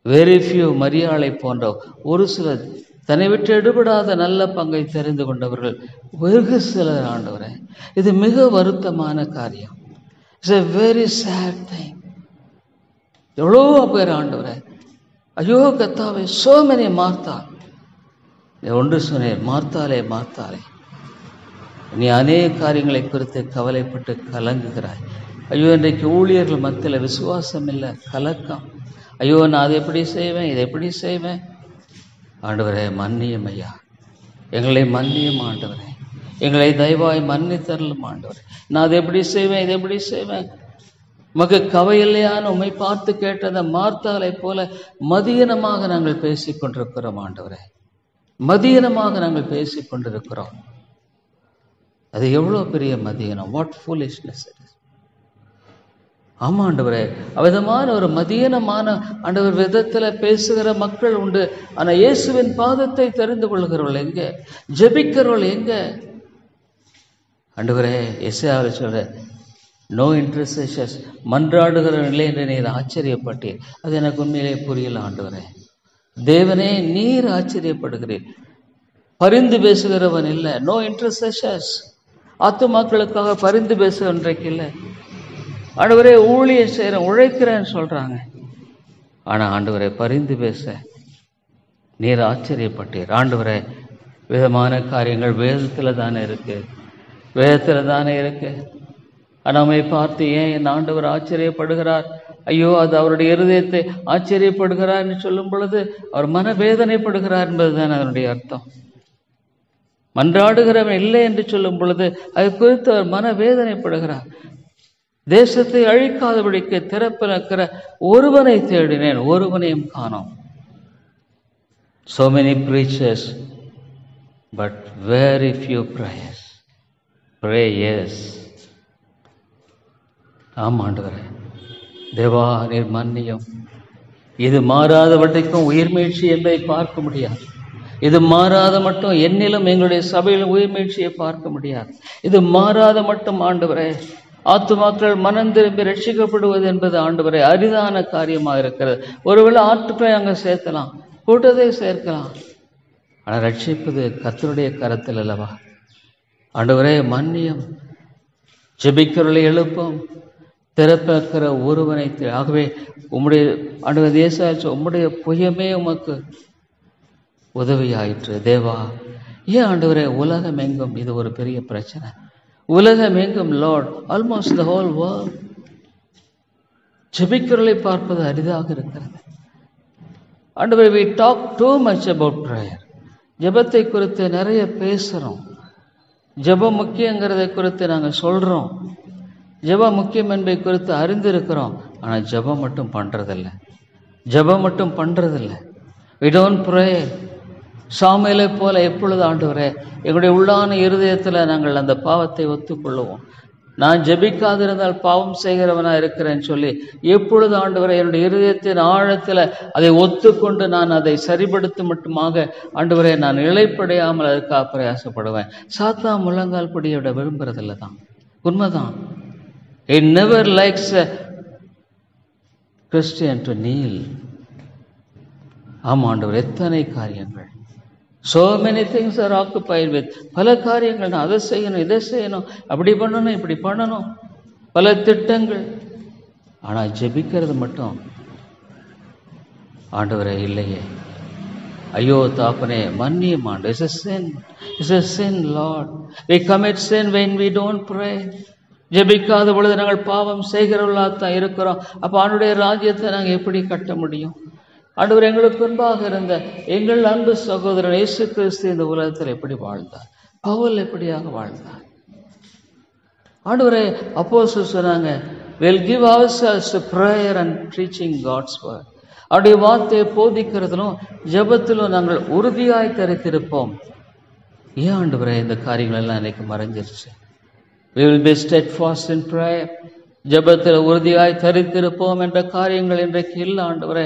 very few மரியாளை போன்ற ஒரு சிலர் தன்னை விட்டு எடுபடாத நல்ல பங்கை தெரிந்து கொண்டவர்கள் வெகு சிலர். ஆண்டவரே, இது மிக வருத்தமான காரியம். It's a very sad thing. எவ்வளோ பேர் ஆண்டவரே, ஐயோ கர்த்தாவே, so many மார்த்தாள். ஒன்று சொன்னேன், மார்த்தாளே மார்த்தாளே, நீ அநேக காரியங்களை குறித்து கவலைப்பட்டு கலங்குகிறாய். ஐயோ, இன்றைக்கு ஊழியர்கள் மத்தியில் விசுவாசம் இல்லை, கலக்கம். ஐயோ, நான் அதை எப்படி செய்வேன், இதை எப்படி செய்வேன். ஆண்டவரே, மன்னியும் ஐயா, எங்களை மன்னியும் ஆண்டவரே, எங்களை தயவாய் மன்னித்தரலும் ஆண்டவரே. நான் அதை எப்படி செய்வேன், இதை எப்படி செய்வேன். உமக்கு கவை இல்லையான்னு உம்மை பார்த்து கேட்டதை மார்த்தாளை போல மதியனமாக நாங்கள் பேசிக் கொண்டிருக்கிறோம். ஆண்டவரே, மதியனமாக நாங்கள் பேசிக் கொண்டிருக்கிறோம். அது எவ்வளோ பெரிய மதியனம். What foolishness it is. ஆமாம் ஆண்டவரே, அவ்விதமான ஒரு மதியனமான ஆண்டவர் விதத்தில் பேசுகிற மக்கள் உண்டு. ஆனால் இயேசுவின் பாதத்தை தெரிந்து கொள்கிறவர்கள் எங்கே? ஜெபிக்கிறவர்கள் எங்கே? ஆண்டவரே, எஸ்ஐயாவில் சொல்ற நோ இன்டர்செஷன்ஸ், மன்றாடுகிற நிலை என்று நீர் ஆச்சரியப்பட்டீர். அது எனக்கு உண்மையிலே புரியல. ஆண்டவரே தேவனே, நீர் ஆச்சரியப்படுகிறீர். பரிந்து பேசுகிறவன் இல்லை. நோ இன்டர்செஷன்ஸ், ஆத்துமாக்களுக்காக பரிந்து பேசுகிற இன்றைக்கு இல்லை. ஆண்டவரே, ஊழியம் செய்கிறேன், உழைக்கிறேன்னு சொல்கிறாங்க. ஆனால் ஆண்டவரே, பரிந்து பேச நீர் ஆச்சரியப்பட்டீர். ஆண்டவரே, விதமான காரியங்கள் வேதத்தில் தானே இருக்குது, வேதத்தில் தானே இருக்குது. நம்மை பார்த்து ஏன் என் ஆண்டவர் ஆச்சரியப்படுகிறார்? ஐயோ, அது அவருடைய இருதயத்தை ஆச்சரியப்படுகிறார் என்று சொல்லும் பொழுது அவர் மனவேதனைப்படுகிறார் என்பதுதான் அதனுடைய அர்த்தம். மன்றாடுகிறவன் இல்லை என்று சொல்லும் பொழுது அது குறித்து அவர் மனவேதனைப்படுகிறார். தேசத்தை அழிக்காதபடிக்கு திறப்பில் இருக்கிற ஒருவனை தேடினேன், ஒருவனையும் காணோம். So many preachers, but very few prayers. Pray, yes. ஆமாண்டவரே, தேவா நீர் மன்னியும். இது மாறாத வரைக்கும் உயிர்மீழ்ச்சி என்பதை பார்க்க முடியாது. இது மாறாத மட்டும் என்னிலும் எங்களுடைய சபையிலும் உயிர்மீழ்ச்சியை பார்க்க முடியாது. இது மாறாத மட்டும் ஆண்டவரே, ஆத்துமாக்கள் மனம் திரும்பி ரட்சிக்கப்படுவது என்பது ஆண்டவரே அரிதான காரியமாக இருக்கிறது. ஒருவேளை ஆற்றுப்பை அங்கே சேர்க்கலாம், கூட்டத்தை சேர்க்கலாம், ஆனால் ரட்சிப்பது கர்த்தருடைய கரத்தில் அல்லவா. ஆண்டவரே மன்னியும், ஜெபிக்கிறவர்களை எழுப்பும், திறப்பிருக்கிற ஒருவனை. ஆகவே உம்முடைய ஆண்டவர் தேசாச்சு உம்முடைய புயமே உமக்கு உதவியாயிற்று. தேவா, ஏன் ஆண்டவரே உலகம் எங்கும் இது ஒரு பெரிய பிரச்சனை? உலகம் எங்கும் Lord, almost the whole world ஜெபிக்கிறவர்களை பார்ப்பது அரிதாக இருக்கிறது. ஆண்டவரே, we talk too much about prayer. ஜெபத்தை குறித்து நிறைய பேசுகிறோம். ஜெபம் முக்கியங்கிறதை குறித்து நாங்கள் சொல்கிறோம். ஜெபம் முக்கியம் என்பதை குறித்து அறிந்திருக்கிறோம். ஆனால் ஜெபம் மட்டும் பண்ணுறதில்லை. ஜெபம் மட்டும் பண்றதில்லை. we don't pray. சாமுவேலை போல எப்பொழுது ஆண்டவரே எங்களுடைய உள்ளான இருதயத்தில் நாங்கள் அந்த பாவத்தை ஒத்துக்கொள்ளுவோம். நான் ஜெபிக்காதிருந்தால் பாவம் செய்கிறவனா இருக்கிறேன்னு சொல்லி எப்பொழுது ஆண்டவரே என்னுடைய இருதயத்தின் ஆழத்தில் அதை ஒத்துக்கொண்டு நான் அதை சரிபடுத்த மட்டுமாக ஆண்டவரே நான் இளைப்படையாமல் அதுக்காக பிரயாசப்படுவேன். சாத்தா முழங்கால் படியை விட விரும்புறதில்லை தான், உண்மைதான். It never likes a Christian to kneel. ஆமாம் ஆண்டவர், எத்தனை காரியங்கள், so many things are occupied with, பல காரியங்கள், நான் அதை செய்யணும், இதை செய்யணும், அப்படி பண்ணணும், இப்படி பண்ணணும், பல திட்டங்கள். ஆனால் ஜெபிக்கிறது மட்டும் ஆண்டவரே இல்லையே. ஐயோ தாப்பனே மன்னியும் ஆண்டு. It's a sin. It's a sin, Lord. We commit sin when we don't pray. ஜெபிக்காத பொழுது நாங்கள் பாவம் செய்கிறவர்களாகத்தான் இருக்கிறோம். அப்போ ஆண்டுடைய ராஜ்யத்தை நாங்கள் எப்படி கட்ட முடியும்? ஆண்டவர் எங்களுக்கு முன்பாக இருந்த எங்கள் அன்பு சகோதரன் இயேசு கிறிஸ்து இந்த உலகத்தில் எப்படி வாழ்ந்தார்? பவுல் எப்படியாக வாழ்ந்தார்? ஆண்டவரே அப்போஸ்தலர் சொன்னாங்க, we'll give ourselves to prayer and preaching God's word. அவருடைய வார்த்தையை போதிக்கிறதிலும் ஜெபத்திலும் நாங்கள் உறுதியாய் தரித்திருப்போம். ஏன் ஆண்டவரே இந்த காரியங்கள் எல்லாம் இன்னைக்கு மறைஞ்சிருச்சு? We will be steadfast in prayer. ஜெபத்தில் உறுதியாய் தரித்திருப்போம் என்ற காரியங்கள் இன்றைக்கு இல்லை ஆண்டவரே.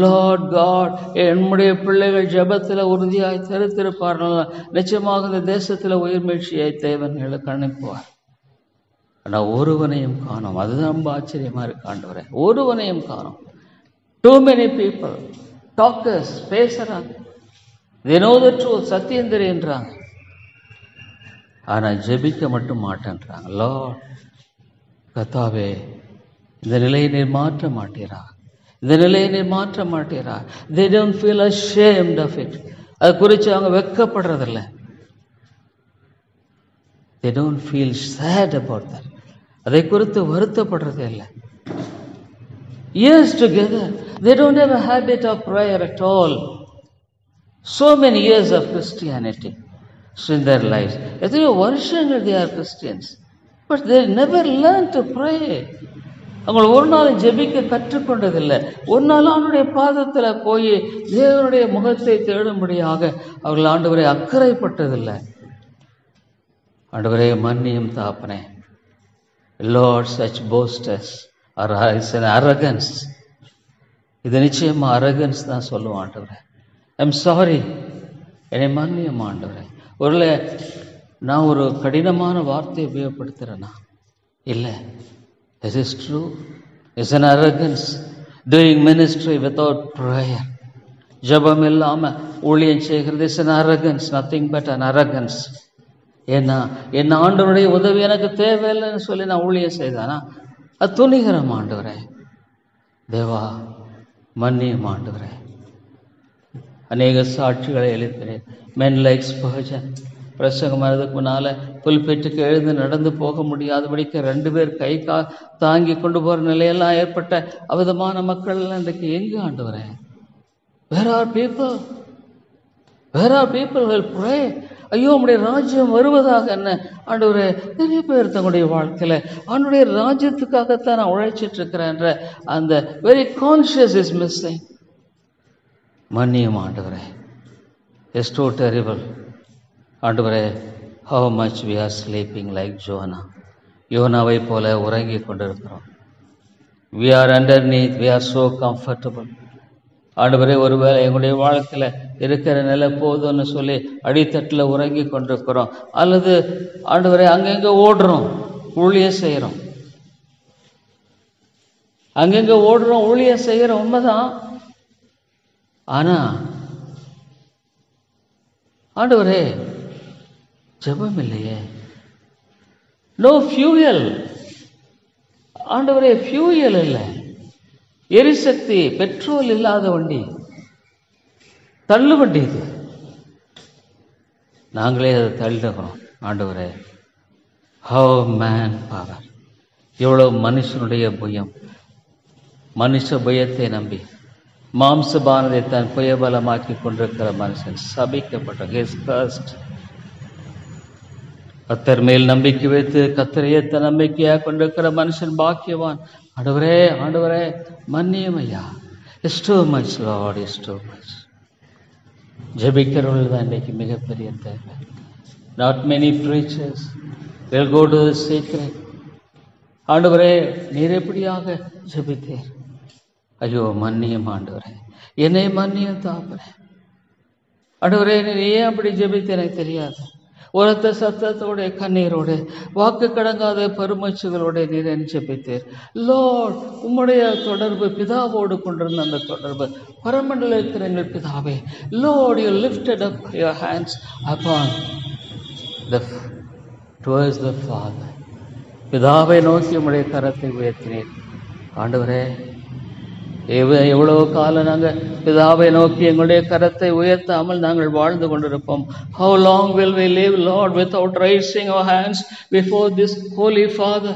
லார்ட் காட், என்னுடைய பிள்ளைகள் ஜெபத்தில் உறுதியாய் தரித்திருப்பார்கள், நிச்சயமாக இந்த தேசத்தில் உயிர்மீழ்ச்சியை தேவன் எங்களுக்கு அனுப்புவார். ஆனால் ஒருவனையும் காணோம். அதுதான் ரொம்ப ஆச்சரியமா இருக்கு ஆண்டவரே, ஒருவனையும் காணோம். Too many people, talkers, பேசுறாங்க, they know the truth, சத்தியம் தெரியுன்றாங்க, ஆனால் ஜெபிக்க மட்டும் மாட்டேன்றாங்க. லார்ட் கர்த்தாவே, இந்த நிலையை நீர் மாற்ற மாட்டீரா, இந்த நிலையை நீர் மாற்ற மாட்டீரா. They don't feel ashamed of it. அது குறித்து அவங்க வெட்கப்படுறதில்லை. They don't feel sad about that. அதை குறித்து வருத்தப்படுறதே இல்லை. Years together, they don't have a habit of prayer at all. So many years of Christianity in their lives. எத்தனையோ வருஷங்கள் they are Christians, but they never learn to pray. அவங்க ஒரு நாள் ஜெபிக்க கற்றுக்கொண்டதில்லை. ஒரு நாள் அவனுடைய பாதத்தில் போய் தேவனுடைய முகத்தை தேடும்படியாக அவர்கள் ஆண்டவரை அக்கறைப்பட்டதில்லை. ஆண்டவரே மன்னியும் தாப்பனே. Lord, such boasters are an arrogance. இது நிச்சயமா அரகன்ஸ் தான் சொல்லுவோம் ஆண்டவரே. ஐம் சாரி, என்னை மன்னியும் ஆண்டவரே. ஒருவேளை நான் ஒரு கடினமான வார்த்தையை உபயோகப்படுத்துகிறேன்னா? இல்லை. This is true. It's an arrogance. Doing ministry without prayer. ஜபம் இல்லாமல் ஊழியம் செய்கிறது is an arrogance, nothing but an arrogance. ஏன்னா என் ஆண்டவருடைய உதவி எனக்கு தேவையில்லைன்னு சொல்லி நான் ஊழியம் செய்தானா? அது துணிகரம் ஆண்டவரே. தேவா மன்னியும் ஆண்டவரே. அநேக சாட்சிகளை எழுப்பினேன். மென் லைக் ஸ்பர்ஜன் பிரசங்கம் அதுக்கு முன்னால் புல்பெட்டுக்கு எழுந்து நடந்து போக முடியாதபடிக்கு 2 பேர் கை தாங்கி கொண்டு போகிற நிலையெல்லாம் ஏற்பட்ட அவிதமான மக்கள் இன்றைக்கு எங்கே ஆண்டவரே? Where are people? Where are people who will pray? ஐயோ உம்முடைய ராஜ்யம் வருவதாக என்ன ஆண்டவரே? நிறைய பேர் தங்களுடைய வாழ்க்கையில் அவனுடைய ராஜ்யத்துக்காகத்தான் நான் உழைச்சிட்டு இருக்கிறேன்ற அந்த வெரி கான்ஷியஸ் இஸ் மிஸ்ஸிங். மன்னியும் ஆண்டவரே. It's so terrible. ஆண்டவரே, how much we are sleeping like Jonah. யோனாவை போல உறங்கி கொண்டிருக்கிறோம். We are underneath, we are so comfortable. ஆண்டவரே, ஒருவேளை எங்களுடைய வாழ்க்கையில் இருக்கிற நிலை போதும்னு சொல்லி அடித்தட்டில் உறங்கி கொண்டிருக்கிறோம். அல்லது ஆண்டவரே அங்கங்கே ஓடுறோம், ஊழியம் செய்கிறோம், அங்கங்கே ஓடுறோம், ஊழியம் செய்கிறோம், உண்மைதான். ஆனால் ஆண்டவரே ஜெபம் இல்லையே. No fuel. ஆண்டவரே ஃபியூயல் இல்லை, எரிசக்தி, பெட்ரோல் இல்லாத வண்டி, தள்ளு வண்டி இது. நாங்களே அதை தள்ளுகிறோம். ஆண்டவரே, ஹவ் மேன் பவர். எவ்வளோ மனுஷனுடைய புயம், மனுஷ புயத்தை நம்பி மாம்சபானதை தன் புயபலமாக்கி கொண்டிருக்கிற மனுஷன் சபிக்கப்பட்ட கத்தர் மேல் நம்பிக்கை வைத்து கத்தரையே தன் நம்பிக்கையாக கொண்டிருக்கிற மனுஷன் பாக்கியவான். ஆண்டவரே, ஆண்டவரே மன்னியும் ஐயா. It's too much, Lord, it's too much. ஜெபிக்கிறவர்கள் தான் இன்றைக்கு மிகப்பெரிய தேவை. Not many preachers will go to the secret. ஆண்டவரே, நீர் எப்படியாக ஜெபித்தீர்? ஐயோ மன்னியும் ஆண்டவரே, என்னை மன்னியும் தாப்பரே. ஆண்டவரே, நீர் ஏன் அப்படி ஜெபித்து எனக்கு தெரியாது. உரத்த சத்தத்தோட கண்ணீரோட வாக்கு கடங்காத பெருமச்சுகளோட நீர் என்ன ஜெபித்தீர். லார்ட், உம்முடைய தொடர்பு பிதாவோடு கொண்டிருந்த அந்த தொடர்பு பரமண்டல இருக்கிற எங்கள் பிதாவே. Lord, you lifted up your hands upon towards the Father. பிதாவை நோக்கி உம்முடைய கரத்தை உயர்த்தினீர். ஆண்டவரே, எவ்வளவு காலம் நாங்கள் பிதாவை நோக்கி எங்களுடைய கரத்தை உயர்த்தாமல் நாங்கள் வாழ்ந்து கொண்டிருப்போம். How long will we live, Lord, without raising our hands before this Holy Father?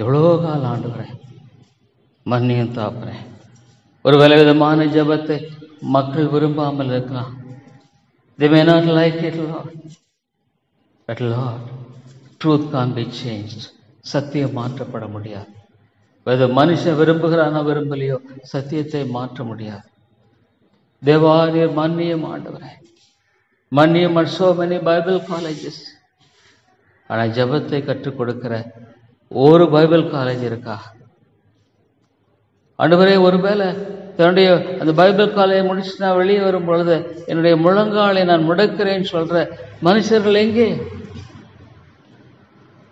எவ்வளவு காலம் ஆண்டவரே, மன்னியும் தாப்பரே. ஒரு விதமான ஜபத்தை மக்கள் விரும்பாமல் இருக்கலாம். They may not like it, Lord. But Lord, truth can't be changed. சத்தியம் மாற்றப்பட முடியாது. அது மனுஷன் விரும்புகிறானோ விரும்பலையோ சத்தியத்தை மாற்ற முடியாது. தேவா, நீர் மன்னியும் ஆண்டவரே, மன்னியும். so many Bible colleges. ஆனால் ஜபத்தை கற்றுக் கொடுக்கிற ஒரு பைபிள் காலேஜ் இருக்கா? ஆண்டவரே, ஒருவேளை தன்னுடைய அந்த பைபிள் காலேஜை முடிச்சு நான் வெளியே வரும் பொழுது என்னுடைய முழங்காலை நான் முடக்கிறேன்னு சொல்ற மனுஷர்கள் எங்கே?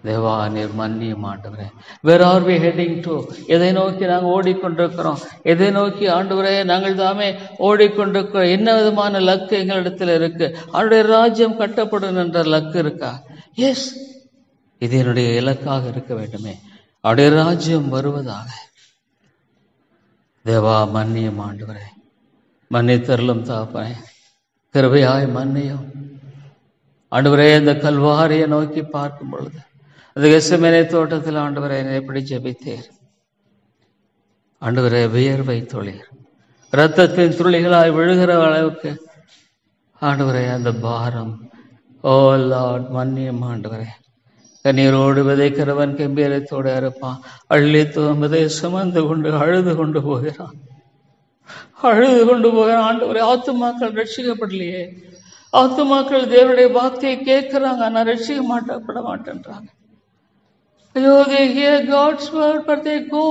தேவா, நீர் மன்னியும் ஆண்டவரே. Where are we heading to? எதை நோக்கி நாங்கள் ஓடிக்கொண்டிருக்கிறோம்? எதை நோக்கி ஆண்டவரே நாங்கள் தாமே ஓடிக்கொண்டிருக்கிறோம்? என்ன விதமான லக்கு எங்களிடத்தில் இருக்கு? அவருடைய ராஜ்யம் கட்டப்படும் என்ற லக்கு இருக்கா? எஸ், இது என்னுடைய இலக்காக இருக்க வேண்டுமே. அவருடைய ராஜ்யம் வருவதாக. தேவா, மன்னியும் ஆண்டவரே, மன்னித்தருளும் தாப்பனே, கிருபையாய் மன்னியும் ஆண்டவரே. இந்த கல்வாரியை நோக்கி பார்க்கும் பொழுது அந்த கெத்செமனே தோட்டத்தில் ஆண்டவரே எப்படி ஜெபித்தீர்? ஆண்டவரே, வியர்வை துளிர் இரத்தத்தின் துளிகளாய் விழுகிற அளவுக்கு ஆண்டவரே அந்த பாரம். ஓ லார்ட், மன்னியும் ஆண்டவரே. கண்ணீரோடு விதைக்கிறவன் கம்பீரத்தோடு இருப்பான். அள்ளி தோம்பதை சுமந்து கொண்டு அழுது கொண்டு போகிறான். ஆண்டவரே, ஆத்துமாக்கள் ரட்சிக்கப்படலையே. ஆத்துமாக்கள் தேவனுடைய வார்த்தையை கேட்கிறாங்க, ஆனால் ரட்சிக்க மாட்டப்பட மாட்டேன்றாங்க. ஐயோ, they hear God's word but they go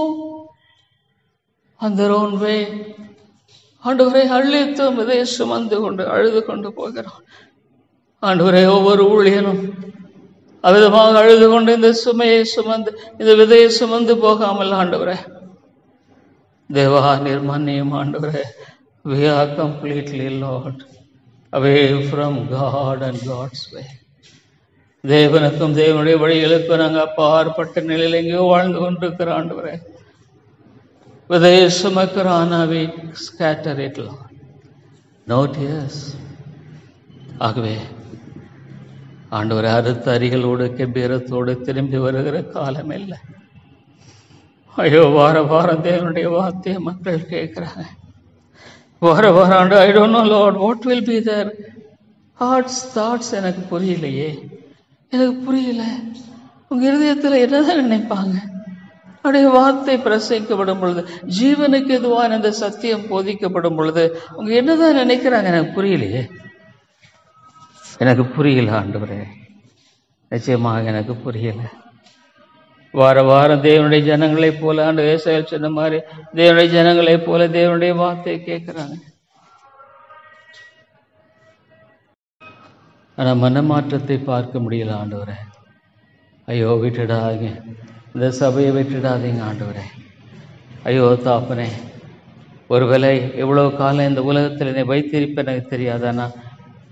on their own way. ஆண்டவரே, அள்ளி தோம்பதை சுமந்து கொண்டு அழுது கொண்டு போகிறான். ஆண்டவரே, ஒவ்வொரு ஊழியனும் அவ்விதமாக அழுது கொண்டு இந்த சுமையை சுமந்து இந்த விதையை சுமந்து போகாமல் ஆண்டவரே தேவா, நீர் மன்னியும் ஆண்டவரே. We are completely, Lord, away from God and God's way. தேவனுக்கும் தேவனுடைய வழிகளுக்கும் நாங்கள் அப்பாற்பட்ட நிலையில் எங்கேயோ வாழ்ந்து கொண்டிருக்கிற ஆண்டவரே. விதையை சுமக்கிறான், we scatter it, Lord. No tears. ஆகவே ஆண்டவரே, அறுத்த அரிகளோடு கெம்பீரத்தோடு திரும்பி வருகிற காலம் இல்லை. ஐயோ, வாரம் தேவனுடைய வார்த்தையை மக்கள் கேட்கிறாங்க. வாரம் ஆண்டு I don't know, Lord, what will be their hearts, thoughts. எனக்கு புரியலையே, எனக்கு புரியல. உங்க இருதயத்தில் என்னதான் நினைப்பாங்க? அவருடைய வார்த்தை பிரசங்கிக்கப்படும் பொழுது, ஜீவனுக்கு எதுவான இந்த சத்தியம் போதிக்கப்படும் பொழுது உங்க என்னதான் நினைக்கிறாங்க? எனக்கு புரியலையே, எனக்கு புரியல ஆண்டவரே, நிச்சயமாக எனக்கு புரியல. வாரம் தேவனுடைய ஜனங்களை போல ஆண்டு ஏசாயா சொன்ன மாதிரி தேவனுடைய ஜனங்களை போல தேவனுடைய வார்த்தையை கேட்கிறாங்க. ஆனா மனமாற்றத்தை பார்க்க முடியல ஆண்டவரே. ஐயோ, விட்டுடாதீங்க, இந்த சபையை விட்டுடாதீங்க ஆண்டவரே. ஐயோ தாப்பனே, ஒருவேளை எவ்வளவு காலம் இந்த உலகத்தில் என்னை வைத்திருப்ப எனக்கு தெரியாதானா?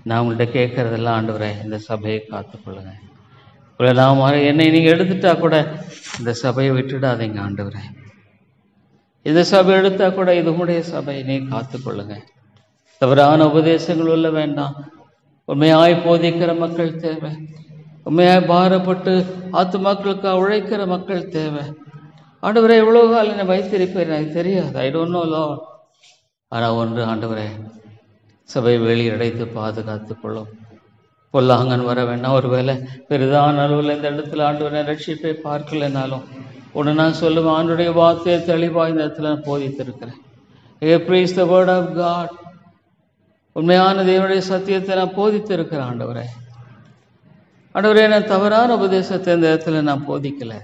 நான் உங்கள்கிட்ட கேட்கறதெல்லாம் ஆண்டவரே, இந்த சபையை காத்துக்கொள்ளுங்க. நான் என்னை நீங்கள் எடுத்துட்டா கூட இந்த சபையை விட்டுடாதீங்க ஆண்டவரே. இந்த சபை எடுத்தா கூட இது உங்களுடைய சபையை நீ காத்துக்கொள்ளுங்க. தவறான உபதேசங்கள் உள்ள வேண்டாம். உண்மையாய் போதிக்கிற மக்கள் தேவை. உண்மையாய் பாரப்பட்டு ஆத்துமாக்களுக்கு உழைக்கிற மக்கள் தேவை. ஆண்டவரே, எவ்வளவு காலம் என்னை வைத்திருப்பேன் எனக்கு தெரியாது. I don't know Lord. ஆனால் ஒன்று ஆண்டவரே, சபை வெளியடைத்து பாதுகாத்துக் கொள்ளும். பொல்லாங்கன் வர வேண்டாம். ஒருவேளை பெரிதான அளவில் இந்த இடத்துல ஆண்டவரை ரட்சிப்பை பார்க்கலைனாலும் ஒன்று நான் சொல்லுவேன், ஆண்டுடைய வார்த்தையை தெளிவாக இந்த இடத்துல நான் போதித்திருக்கிறேன். preach the word of God. உண்மையான தேவனுடைய சத்தியத்தை நான் போதித்திருக்கிறேன் ஆண்டவரே. ஆண்டவரே, நான் தவறான உபதேசத்தை இந்த இடத்துல நான் போதிக்கல.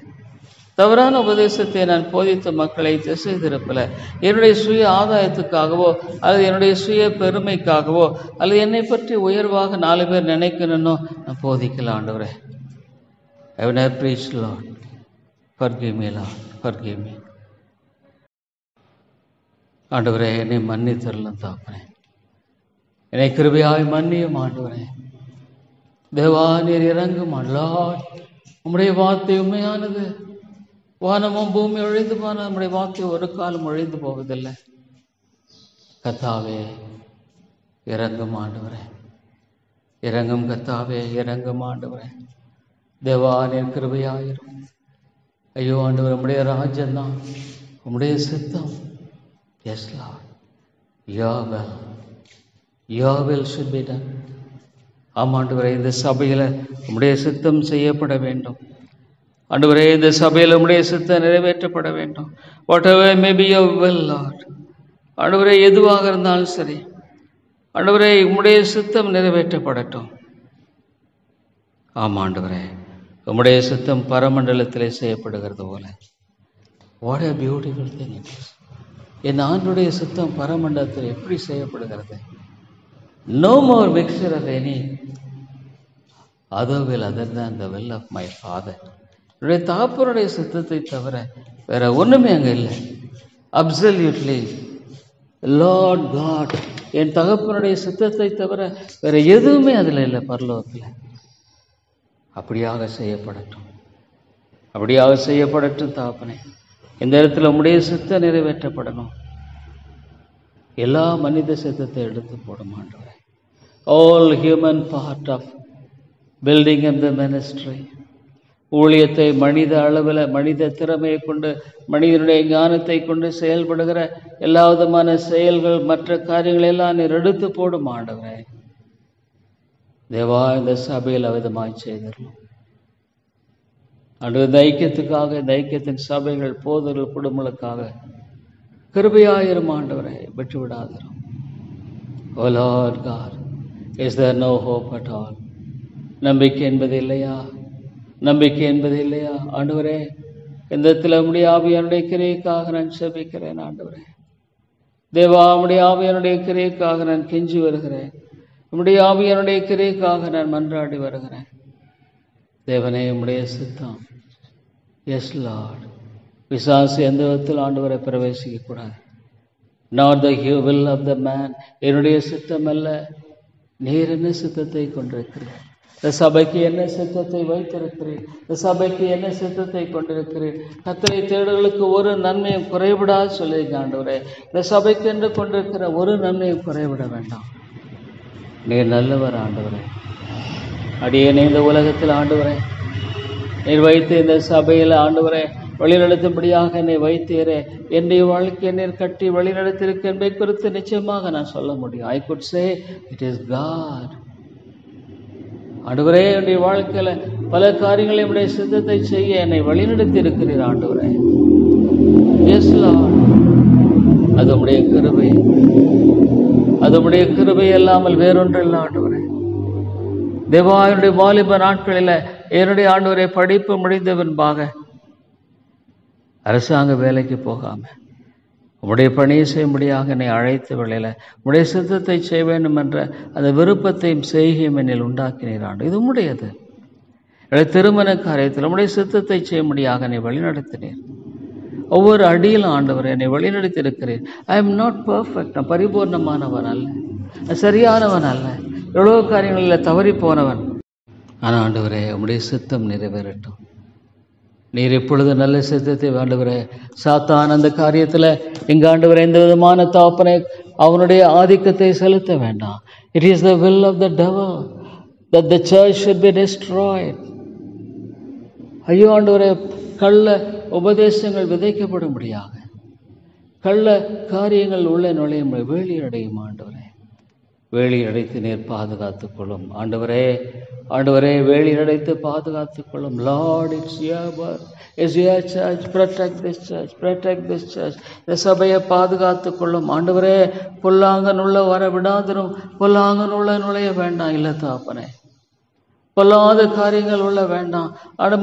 தவறான உபதேசத்தை நான் போதித்த மக்களை திசை திருப்பல. என்னுடைய சுய ஆதாயத்துக்காகவோ அல்லது என்னுடைய சுய பெருமைக்காகவோ அல்லது என்னை பற்றி உயர்வாக 4 பேர் நினைக்கணும்னோ நான் போதிக்கல ஆண்டவரே. I will never preach, Lord. Forgive me, Lord. Forgive me. ஆண்டவரே, என்னை மன்னித்தருளும் தாப்பனே. என்னை கிருபையாய் மன்னியும் ஆண்டவரே. தேவா, நீர் இறங்கும் லார்ட். உம்முடைய வார்த்தை உண்மையானது. வானமும் பூமி ஒழிந்து போன நம்முடைய வார்த்தை ஒரு காலம் ஒழிந்து போவதில்லை. கர்த்தாவே, இறங்கும் ஆண்டவரே. இறங்கும் கர்த்தாவே, இறங்கும் ஆண்டவரே. தேவா, நீர் கிருபையாயிரும். ஐயோ ஆண்டவர், உம்முடைய ராஜ்யம்தான், உம்முடைய சித்தம். Yes Lord, your will should be done. ஆமாண்டவரே, இந்த சபையில் உம்முடைய சித்தம் செய்யப்பட வேண்டும். ஆண்டவரே, இந்த சபையில் உம்முடைய சித்தம் நிறைவேற்றப்பட வேண்டும். whatever may be your will, Lord. ஆண்டவரே, எதுவாக இருந்தாலும் சரி ஆண்டவரே, உம்முடைய சித்தம் நிறைவேற்றப்படட்டும். ஆமாண்டவரே, உம்முடைய சித்தம் பரமண்டலத்திலே செய்யப்படுகிறது போல. What a beautiful thing it is. என் ஆண்டுடைய சித்தம் பரமண்டலத்தில் எப்படி செய்யப்படுகிறது? No more mixture of any other will other than the will of my Father. என்னுடைய தகப்பனுடைய சித்தத்தை தவிர வேற ஒன்றுமே அங்கே இல்லை. அப்சல்யூட்லி லார்ட் காட், என் தகப்பனுடைய சித்தத்தை தவிர வேற எதுவுமே அதில் இல்லை பரலோகத்தில். அப்படியாக செய்யப்படட்டும், அப்படியாக செய்யப்படட்டும் தகப்பனே. இந்த இடத்துல உம்முடைய சித்தம் நிறைவேற்றப்படணும். எல்லா மனித சித்தத்தை எடுத்து போட மாட்டோம். All human part of building up the ministry. ஊழியத்தை மனித அளவில் மனித திறமையை கொண்டு மனிதனுடைய ஞானத்தை கொண்டு செயல்படுகிற எல்லா விதமான செயல்கள் மற்ற காரியங்களெல்லாம் நீர் எடுத்து போடும் ஆண்டவரே. தேவா, இந்த சபையில் அவிதமாய் செய்திடலாம் ஆண்டு. இந்த ஐக்கியத்துக்காக, இந்த ஐக்கியத்தின் சபைகள் போதர்கள் குடும்பங்களுக்காக கிருபையாயிரும் ஆண்டவரை, விட்டு விடாதிரும். O Lord God, is there no hope at all? நம்பிக்கை என்பது இல்லையா? நம்பிக்கை என்பது இல்லையா? ஆண்டவரே, இந்த இடத்துல உம்முடைய ஆவியானுடைய கிரியைக்காக நான் செபிக்கிறேன் ஆண்டவரே. தேவா, உம்முடைய ஆவியானுடைய கிரியைக்காக நான் கெஞ்சி வருகிறேன். உம்முடைய ஆவியானுடைய கிரியைக்காக நான் மன்றாடி வருகிறேன். தேவனே, உம்முடைய சித்தம். Yes Lord. பிசாசு எந்த விதத்தில் ஆண்டவரை பிரவேசிக்க கூடாது. Not the will of the man. என்னுடைய சித்தம் அல்ல. நீர் என்ன சித்தத்தை கொண்டிருக்கிறீர்? இந்த சபைக்கு என்ன சித்தத்தை வைத்திருக்கிறீர்? இந்த சபைக்கு என்ன சித்தத்தை கொண்டிருக்கிறீர்? கர்த்தரை தேடுகளுக்கு ஒரு நன்மையும் குறைவிடாது சொல்லியிருக்க ஆண்டவரே. இந்த சபைக்கு என்று கொண்டிருக்கிற ஒரு நன்மையும் குறைவிட வேண்டாம். நீர் நல்லவர் ஆண்டவரே. அடியேனே இந்த உலகத்தில் ஆண்டவரே, நீர் வைத்து இந்த சபையில் ஆண்டவரே வழிநடத்தும்படியாக என்னை வைத்தீரே. என்னுடைய வாழ்க்கையை நீர் கட்டி வழிநடத்திருக்க என்பதை குறித்து நிச்சயமாக நான் சொல்ல முடியும். I could say it is God. ஆண்டவரே, என்னுடைய வாழ்க்கையில் பல காரியங்களை உடைய சித்தத்தை செய்ய என்னை வழிநடத்தி இருக்கிறீர் ஆண்டவரே. எஸ் லார்ட், அது உம்முடைய கிருபை. அது உம்முடைய கிருபை அல்லாமல் வேறொன்று இல்லை ஆண்டவரே. தேவா, என்னுடைய வாலிப நாட்களில் என்னுடைய ஆண்டவரை படிப்பு முடிந்த பின்பாக அரசாங்க வேலைக்கு போகாம உம்முடைய பணியை செய்யும்படியாக என்னை அழைத்த வேளையில் உம்முடைய சித்தத்தை செய்ய வேண்டும் என்ற அந்த விருப்பத்தையும் செய்கையும் என்னில் உண்டாக்கினீர் ஆண்டு. இது உம்முடையது. என்னுடைய திருமண காரியத்தில் உம்முடைய சித்தத்தை செய்யும்படியாக என்னை வழிநடத்தினீர். ஒவ்வொரு அடியிலும் ஆண்டவர் என்னை வழிநடத்தி இருக்கிறீர். I am not perfect. நான் பரிபூர்ணமானவன் அல்ல, சரியானவன் அல்ல, எவ்வளோ காரியங்களில் தவறி போனவன். ஆனால் ஆண்டவரே, உம்முடைய சித்தம் நிறைவேறட்டும். நீர் எப்பொழுது நல்ல சித்தத்தை ஆண்டவரே. சாத்தான் அந்த காரியத்தில் எங்கள் ஆண்டவரே எந்த விதமான தாப்பனை அவனுடைய ஆதிக்கத்தை செலுத்த வேண்டாம். It is the will of the devil that the church should be destroyed. ஐயோ ஆண்டவரே, கள்ள உபதேசங்கள் விதைக்கப்படும்படியாக, கள்ள காரியங்கள் உள்ள நுழையும் வேலியடையும் ஆண்டவரே. வேலி அடைத்து நீர் பாதுகாத்துக் கொள்ளும். ஆண்டவரே, ஆண்டவரே, வேலி அடைத்து பாதுகாத்துக் கொள்ளும். Lord, it's your search, protect this church. இந்த சபையை பாதுகாத்துக் கொள்ளும். ஆண்டவரே, பொல்லாங்கனுள்ள வர விடாதிரும். பொல்லாங்கனுள்ள நுழைய வேண்டாம். இல்லை தாப்பனே, பொல்லாத காரியங்கள் உள்ள வேண்டாம்.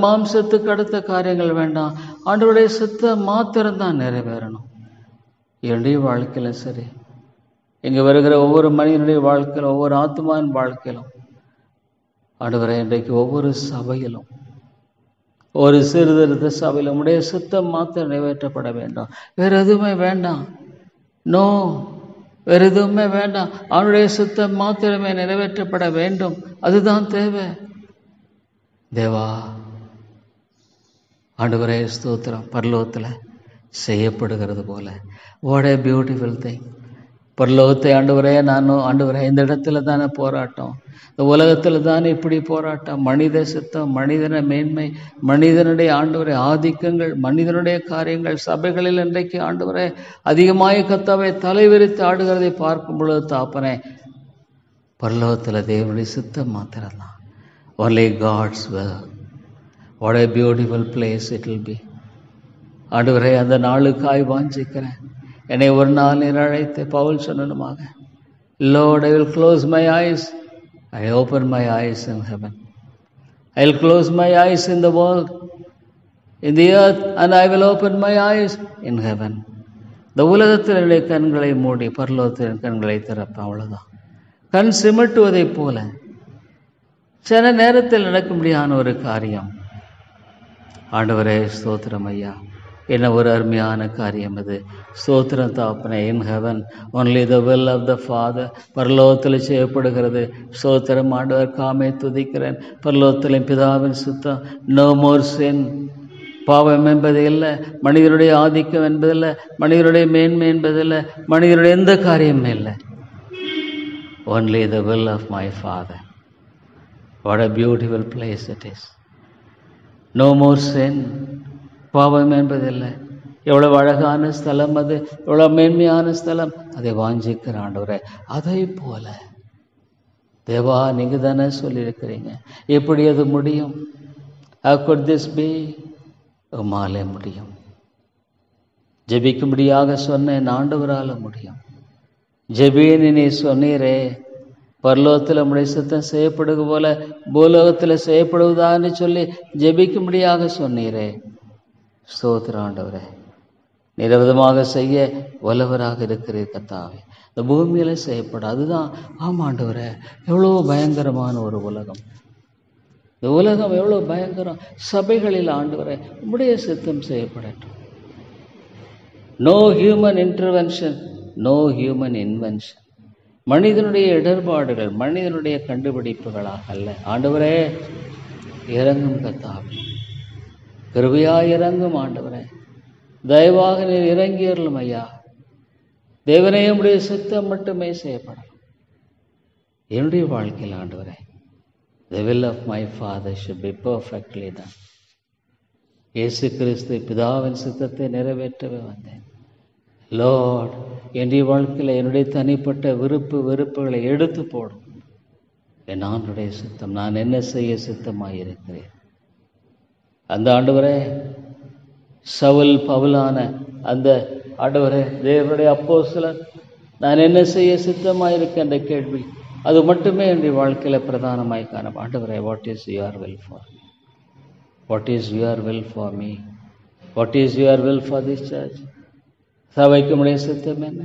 மாம்சத்துக்கு அடுத்த காரியங்கள் வேண்டாம். ஆண்டவருடைய சித்தம் மாத்திரம்தான் நிறைவேறணும். என்னுடைய வாழ்க்கையிலும் சரி, இங்கே வருகிற ஒவ்வொரு மனிதனுடைய வாழ்க்கையிலும், ஒவ்வொரு ஆத்மாவின் வாழ்க்கையிலும், ஆண்டவரே, இன்றைக்கு ஒவ்வொரு சபையிலும், ஒரு சீர்திருத்த சபையிலும் உடைய சித்தம் மாத்திரம் நிறைவேற்றப்பட வேண்டும். வேறு எதுவுமே வேண்டாம். நோ, வேறு எதுவுமே வேண்டாம். அவனுடைய சித்தம் மாத்திரமே நிறைவேற்றப்பட வேண்டும். அதுதான் தேவை. தேவா, ஆண்டவரே ஸ்தோத்திரம். பரலோகத்தில் செய்யப்படுகிறது போல, வாட் ஏ பியூட்டிஃபுல் திங். பரலோகத்தை ஆண்டவரே, ஆண்டவரே, இந்த இடத்துல தானே போராட்டம், இந்த உலகத்தில் தானே இப்படி போராட்டம். மனித சித்தம், மனிதன மேன்மை, மனிதனுடைய ஆண்டவரே ஆதிக்கங்கள், மனிதனுடைய காரியங்கள் சபைகளில் இன்றைக்கு ஆண்டவரே அதிகமாக கர்த்தாவே தலைவிரித்து ஆடுகிறதை பார்க்கும் பொழுது தாப்பனே, பரலோகத்தில் தேவனுடைய சித்தம் மாத்திரம்தான். only God's will. what a beautiful place it will be. ஆண்டவரே, அந்த நாளுக்காய் வாஞ்சிக்கிறேன். என்னை ஒரு நாள் நீர் அழைத்து Pavul சொன்னனுமாக, Lord, I will close my eyes, I open my eyes in heaven. I will close my eyes in the world, in the earth, and I will open my eyes in heaven. இந்த உலகத்தில் என்னுடைய கண்களை மூடி பரலோகத்தின் கண்களை திறப்பேன். அவ்வளவுதான். கண் சிமிட்டுவதை போல சில நேரத்தில் நடக்கும்படியான ஒரு காரியம். ஆண்டவரே ஸ்தோத்திரம் ஐயா, என்ன ஒரு அருமையான காரியம் இது. ஸ்தோத்திரம் தாப்பனே. In heaven only the will of the Father. பரலோகத்தில் செய்யப்படுகிறது. ஸ்தோத்திரம் ஆண்டவர். காமை துதிக்கிறேன். பரலோகத்திலும் பிதாவின் சுத்தம். No more sin. பாவம் என்பது இல்லை, மனிதனுடைய ஆதிக்கம் என்பதில்லை, மனிதனுடைய மேன்மை என்பதில்லை, மனிதனுடைய எந்த காரியமும் இல்லை. Only the will of my Father. What a beautiful place it is. No more sin. பாவம் என்பதில்லை. எவ்வளவு அழகான ஸ்தலம் அது, எவ்வளவு மேன்மையான ஸ்தலம். அதை வாஞ்சிக்கிற ஆண்டவரே, அதை போல தேவா நீங்க தானே சொல்லியிருக்கிறீங்க. எப்படி அது முடியும்? How could this be? உம்மாலே முடியும். ஜெபிக்கும்படியாக சொன்ன என் ஆண்டவரால முடியும். ஜெபின்னு நீ சொன்னீரே, பரலோகத்தில் நம்முடைய சித்தம் செய்யப்படுவது போல பூலோகத்தில் செய்யப்படுவதான்னு சொல்லி ஜெபிக்கும்படியாக சொன்னீரே. ஸ்தோத்திரம் ஆண்டவரே, நிரவதமாக செய்ய வல்லவராக இருக்கிறீர் கர்த்தாவே. இந்த பூமியில செய்யப்படும். அதுதான் ஆமாண்டவரே, எவ்வளோ பயங்கரமான ஒரு உலகம். இந்த உலகம் எவ்வளோ பயங்கரம். சபைகளில் ஆண்டவரே உம்முடைய சித்தம் செய்யப்படட்டும். No human intervention, no human invention. மனிதனுடைய இடர்பாடுகள், மனிதனுடைய கண்டுபிடிப்புகளாக அல்ல. ஆண்டவரே இறங்கும் கர்த்தாவே, கிருபையாய் இறங்கும் ஆண்டவரே. தயவாக நீர் இறங்கியருளும் ஐயா. தேவனே உம்முடைய சித்தம் மட்டுமே செய்யப்படலாம் என்னுடைய வாழ்க்கையில் ஆண்டவரே. The will of my Father should be perfectly done. இயேசு கிறிஸ்து பிதாவின் சித்தத்தை நிறைவேற்றவே வந்தேன். லார்ட், என்னுடைய வாழ்க்கையில் என்னுடைய தனிப்பட்ட வெறுப்புகளை எடுத்து போடும். என் ஆண்டுடைய சித்தம், நான் என்ன செய்ய சித்தமாயிருக்கிறேன். அந்த ஆண்டவரே, சவுல் பவுலான அந்த ஆண்டவரே தேவனுடைய அப்போஸ்தலன், நான் என்ன செய்ய சித்தமாயிருக்கேன் என்ற கேள்வி, அது மட்டுமே என்னுடைய வாழ்க்கையில் பிரதானமாய் காணும். ஆண்டவரே, what is your will for me? What is your will for me? What is your will for this search? சபைக்கு உடைய சித்தம் என்ன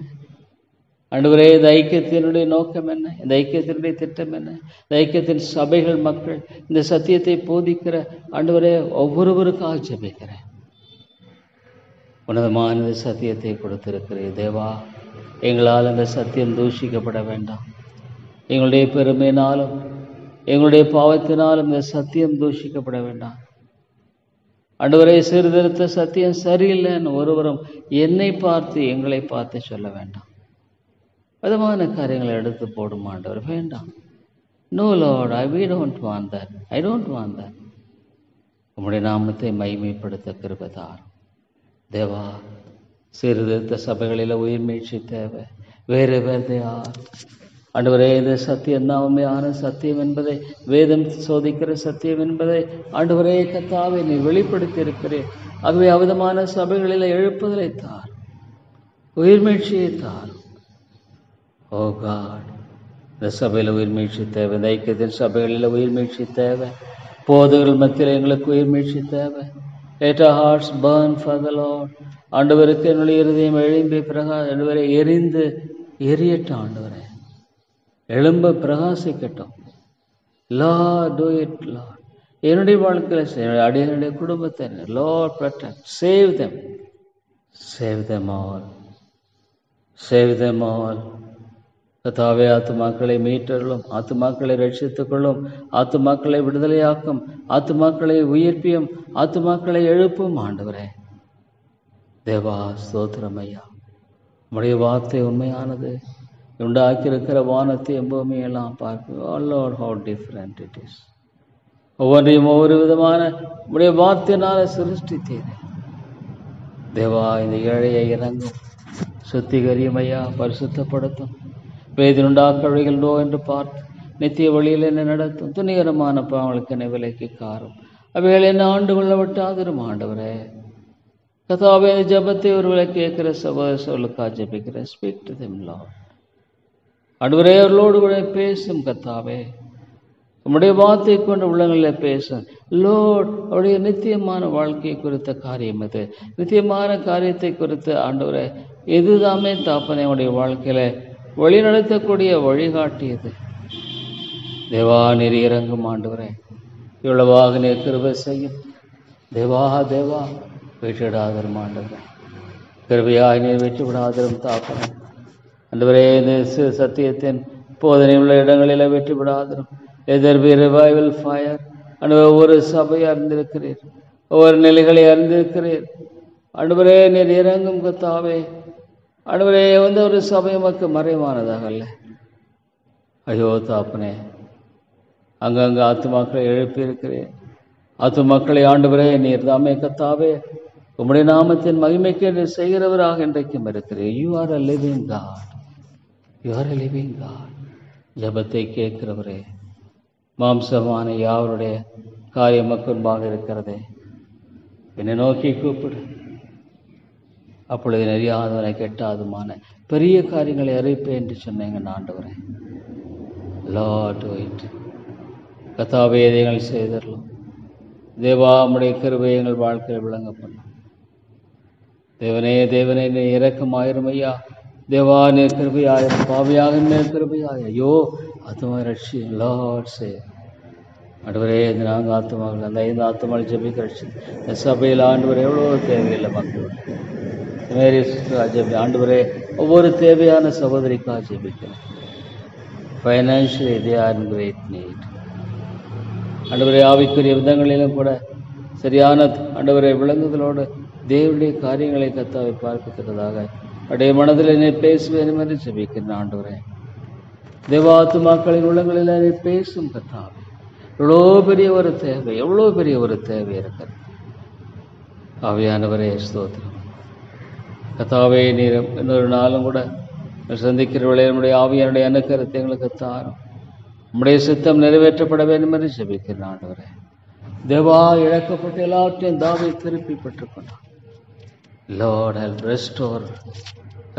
ஆண்டவரே? இந்த ஐக்கியத்தினுடைய நோக்கம் என்ன? இந்த ஐக்கியத்தினுடைய திட்டம் என்ன? இந்த ஐக்கியத்தின் சபைகள், மக்கள், இந்த சத்தியத்தை போதிக்கிற ஆண்டவரே ஒவ்வொருவருக்காக ஜெபிக்கிறேன். உன்னதமான சத்தியத்தை கொடுத்திருக்கிறேன் தேவா. எங்களால் அந்த சத்தியம் தூஷிக்கப்பட வேண்டாம். எங்களுடைய பெருமையினாலும் எங்களுடைய பாவத்தினாலும் இந்த சத்தியம் தூஷிக்கப்பட வேண்டாம். ஆண்டவரே, சீர்திருத்த சத்தியம் சரியில்லைன்னு ஒருவரும் என்னை பார்த்து எங்களை பார்த்து சொல்ல வேண்டாம். விதமான காரியங்களை எடுத்து போடும் ஆண்டவர் வேண்டாம். No Lord, we don't want that. I don't want that. உம்முடைய நாமத்தை மகிமைப்படுத்த கிருபை தாரும் தேவா. சீர்திருத்த சபைகளில் உயிர் மீட்சி தேவை. wherever they are, ஆண்டவரே, இந்த சத்தியம் தான் உண்மையான சத்தியம் என்பதை, வேதம் சோதிக்கிற சத்தியம் என்பதை ஆண்டவரே கர்த்தாவே நீர் வெளிப்படுத்தி இருக்கிறேன். ஆகவே அவிதமான சபைகளில் எழுப்புதலை தார், உயிர்மீழ்ச்சியை தார். ஓ காட், இந்த சபையில் உயிர்மீழ்ச்சி தேவை, இந்த ஐக்கியத்தின் சபைகளில் உயிர்மீழ்ச்சி தேவை, போதகர்கள் மத்தியில் எங்களுக்கு உயிர்மீழ்ச்சி தேவை. Let our hearts burn for the Lord. ஆண்டவருக்கு என்னுடைய இருதயம் எழும்பி ஆண்டவரை எரிந்து எரியட்டும். ஆண்டவரே எழும்ப பிரகாசிக்கட்டும். Lord do it Lord. என்னுடைய வாழ்க்கையில் அடியனுடைய குடும்பத்தை Lord protect, save them, save them all, save them all. கர்த்தாவே, ஆத்துமாக்களை மீட்டருளும், ஆத்துமாக்களை ரட்சித்துக் கொள்ளும், ஆத்துமாக்களை விடுதலையாக்கும், ஆத்துமாக்களை உயிர்ப்பியும், ஆத்துமாக்களை எழுப்பும். ஆண்டவரே தேவா ஸ்தோத்திரம் ஐயா. உம்முடைய வார்த்தை உண்மையானது. உண்டாக்கியிருக்கிற வானத்தை பூமியெல்லாம் பார்க்க Lord how different it is. ஒவ்வொன்றையும் ஒவ்வொரு விதமான உடைய வார்த்தையினால சிருஷ்டித்தீரே தேவா. இந்த ஏழையை இறங்கும், சுத்திகரியும் ஐயா, பரிசுத்தப்படுத்தும், வேதனுண்டாக்க வழிகளோ என்று பார்த்து நித்திய வழியில் என்ன நடத்தும், துணிகரமான பாவங்களுக்கு என்னை விலைக்கு காரும், அவைகள் என்ன ஆண்டு கொள்ள விட்டாதிரும். ஆண்டவரே கர்த்தாவே, ஜபத்தை ஒரு விலை கேட்கிற சகோதர சொல்லுக்கா ஜபிக்கிற ஸ்பீக் டு தெம் லார்ட். ஆண்டவரே, அவர்களோடு கூட பேசும் கர்த்தாவே, உம்முடைய வார்த்தை கொண்ட உள்ளங்களில் பேசும் லோட். அவருடைய நித்தியமான வாழ்க்கை குறித்த காரியம் இது, நித்தியமான காரியத்தை குறித்து ஆண்டவரே எதுதாமே தாப்பனை உடைய வாழ்க்கையில வழி நடத்தக்கூடிய வழிகாட்டியது. தேவா நீர் இறங்கும். ஆண்டவரே இவ்வளவாக நீர் கிருபை செய்யும். தேவா தேவா விட்டுவிடாதரும். ஆண்டவரே கிருபையாக நீர் விட்டுவிடாதரும் தாப்பனை. ஆண்டவரே இந்த சத்தியத்தின் போதனை உள்ள இடங்களில் விட்டுவிடாதரும். எதர் பி ரிவைவல் ஃபயர். ஆண்டவரே ஒவ்வொரு சபையை அறிந்திருக்கிறீர், ஒவ்வொரு நிலைகளை அறிந்திருக்கிறீர். ஆண்டவரே நீர் இறங்கும் கர்த்தாவே. ஆண்டவரே ஒரு சபை நமக்கு மறைவானதாக அல்ல. ஐயோ தாப்பனே, அங்கங்கே ஆத்துமாக்களை எழுப்பியிருக்கிறேன். ஆத்துமாக்களை ஆண்டவரே நீர் தாமே கர்த்தாவே உம்முடைய நாமத்தின் மகிமைக்கு நீர் செய்கிறவராக இன்றைக்கும் இருக்கிறேன். You are a living God, you are a living God. ஜபத்தை கேட்கிறவரே, மாம்சமான யாவருடைய காரியம் முன்பாக இருக்கிறதே, என்னை நோக்கி கூப்பிடு, அப்பொழுது நெறியாதவனை கெட்டாதுமான பெரிய காரியங்களை அறிவிப்பேன் என்று சொன்னீங்க. ஆண்டவரே லார்ட் டு இட். கர்த்தாவே எங்கள் செய்தரலாம். தேவா உம்முடைய கிருபை எங்கள் வாழ்க்கையில் விளங்க பண்ணும். தேவனே தேவனே நீ இரக்கமாயிரும் ஐயா. தேவா நீர் கிருபையாயிரும். பாவியாக நீர் கிருபையாயிரும். ஐயோ ஆத்துமா ரட்சி லார்ட் சே. ஆண்டவரே இந்த 4 ஆத்துமாக்கள், அந்த 5 ஆத்துமாவை ஜெபிக்க ரட்சி. இந்த சபையில் ஆண்டவர் எவ்வளோ தேவையில்லை மக்கள் மேரி ஜெபி. ஆண்டவரே ஒவ்வொரு தேவையான சகோதரிக்காக ஜெபிக்கிறேன். Financially they are in great need. ஆண்டவரே ஆவிக்குரிய விதங்களிலும் கூட சரியான ஆண்டவரை விளங்குதலோடு தேவனுடைய காரியங்களை கர்த்தாவை பார்க்கத்தக்கதாக அடைய மனதில் என்னை பேசுவேன் என்று ஜெபிக்கிறேன். ஆண்டவரே தேவாத்துமாக்களின் உள்ளங்களில் என்னை பேசும் கர்த்தாவே. எவ்வளோ பெரிய ஒரு தேவை, எவ்வளோ பெரிய ஒரு தேவை இருக்கிறது. ஆவியானவரே ஸ்தோத்திரம். கர்த்தாவே நீர் இன்னொரு நாளும் கூட சந்திக்கிறவர்களே நம்முடைய ஆவியானுடைய அனுக்கரத்தை எங்களுக்கு தாரும். நம்முடைய சித்தம் நிறைவேற்றப்பட வேண்டும் என்று ஜெபிக்கிறேன். ஆண்டவரே தேவா இழக்கப்பட்ட எல்லாவற்றையும் தாவை திருப்பி பெற்றுக்கொண்டார். Lord help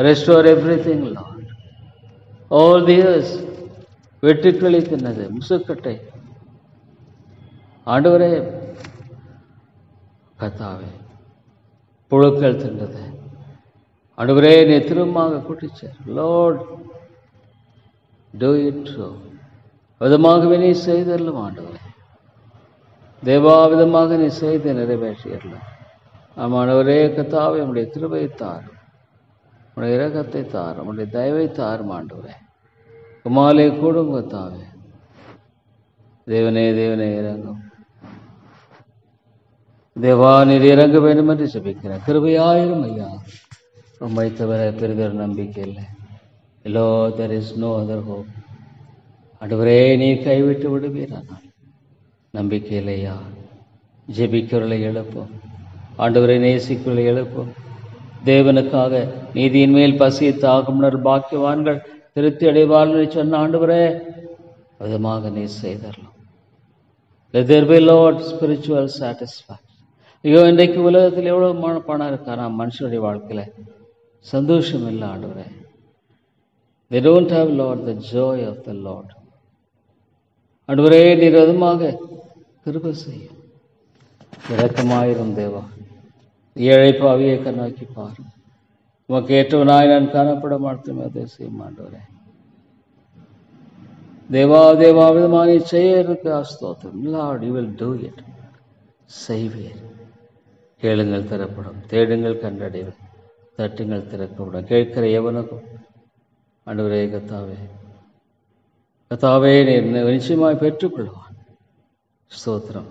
restore everything Lord. All the years வெட்டுக்கிளி தின்னது முசுக்கட்டை ஆண்டவரே கர்த்தாவே புழுக்கள் தின்றது ஆண்டவரே நீ திரும்பமாக கூட்டிச்சார். Lord do it so. விதமாகவே நீ செய்தரலும் ஆண்டவரே. தேவாவிதமாக நீ செய்து நிறைவேற்றியறலும். ஆமாண்டவரே கர்த்தாவே உம்முடைய கிருபையை தாரும், உம்முடைய இரக்கத்தை தாரும், உம்முடைய தயவை தாரும் ஆண்டவரே. உம்மாலே கூடும் கர்த்தாவே. தேவனே தேவனே இறங்கும். தேவா நீர் இறங்க வேண்டும் என்று ஜெபிக்கிறேன். கிருபையாயிரும் ஐயா. உம்மை தவிர பெரிதொரு நம்பிக்கை இல்லை. Yellow there is no other hope. ஆண்டவரே நீர் கைவிட்டு விடுவீரானால் நம்பிக்கை இல்லையா. ஜெபிக்கிறவர்களை எழுப்போம். ஆண்டவரை நேசிக்கிறவர்களை எழுப்போம். தேவனுக்காக நீதியின் மேல் பசியை தாகும்னர் பாக்கியவான்கள். திருப்தி அடைவார்கள் சொன்ன ஆண்டவரே விதமாக நீ செய்தரலாம். Let there be Lord spiritual satisfaction. ஐயோ, இன்றைக்கு உலகத்தில் எவ்வளவு பணம் இருக்கா, நான் மனுஷனுடைய வாழ்க்கையில சந்தோஷம் இல்லை ஆண்டவரே. They don't have, Lord, the joy of the Lord. ஆண்டவரே நீர் விதமாக கிருபை செய்யும். இரக்கமாயிரும் தேவா. ஏழை பாவியை கண்ணாக்கி பாரும். உமக்கு ஏற்றவனாய் நான் காணப்பட மாட்டேன். அதை செய்யும் ஆண்டவரே. தேவா தேவா விதமாக நீ செய்ய இருக்க ஸ்தோத்திரம். Lord, you will do it. செய்வீர். கேளுங்கள் தரப்படும், தேடுங்கள் கண்டடைவர், தட்டுங்கள் திறக்கப்படும். கேட்கிற எவனுக்கும் ஆண்டவரே கத்தாவே கத்தாவே நீர் நிச்சயமாய் பெற்றுக்கொள்வான். ஸ்தோத்திரம்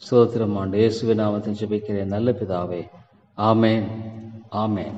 ஸ்தோத்திரம் ஆண்டு இயேசுவின் நாமத்தில் ஜெபிக்கிறேன் நல்ல பிதாவே. ஆமென் ஆமென்.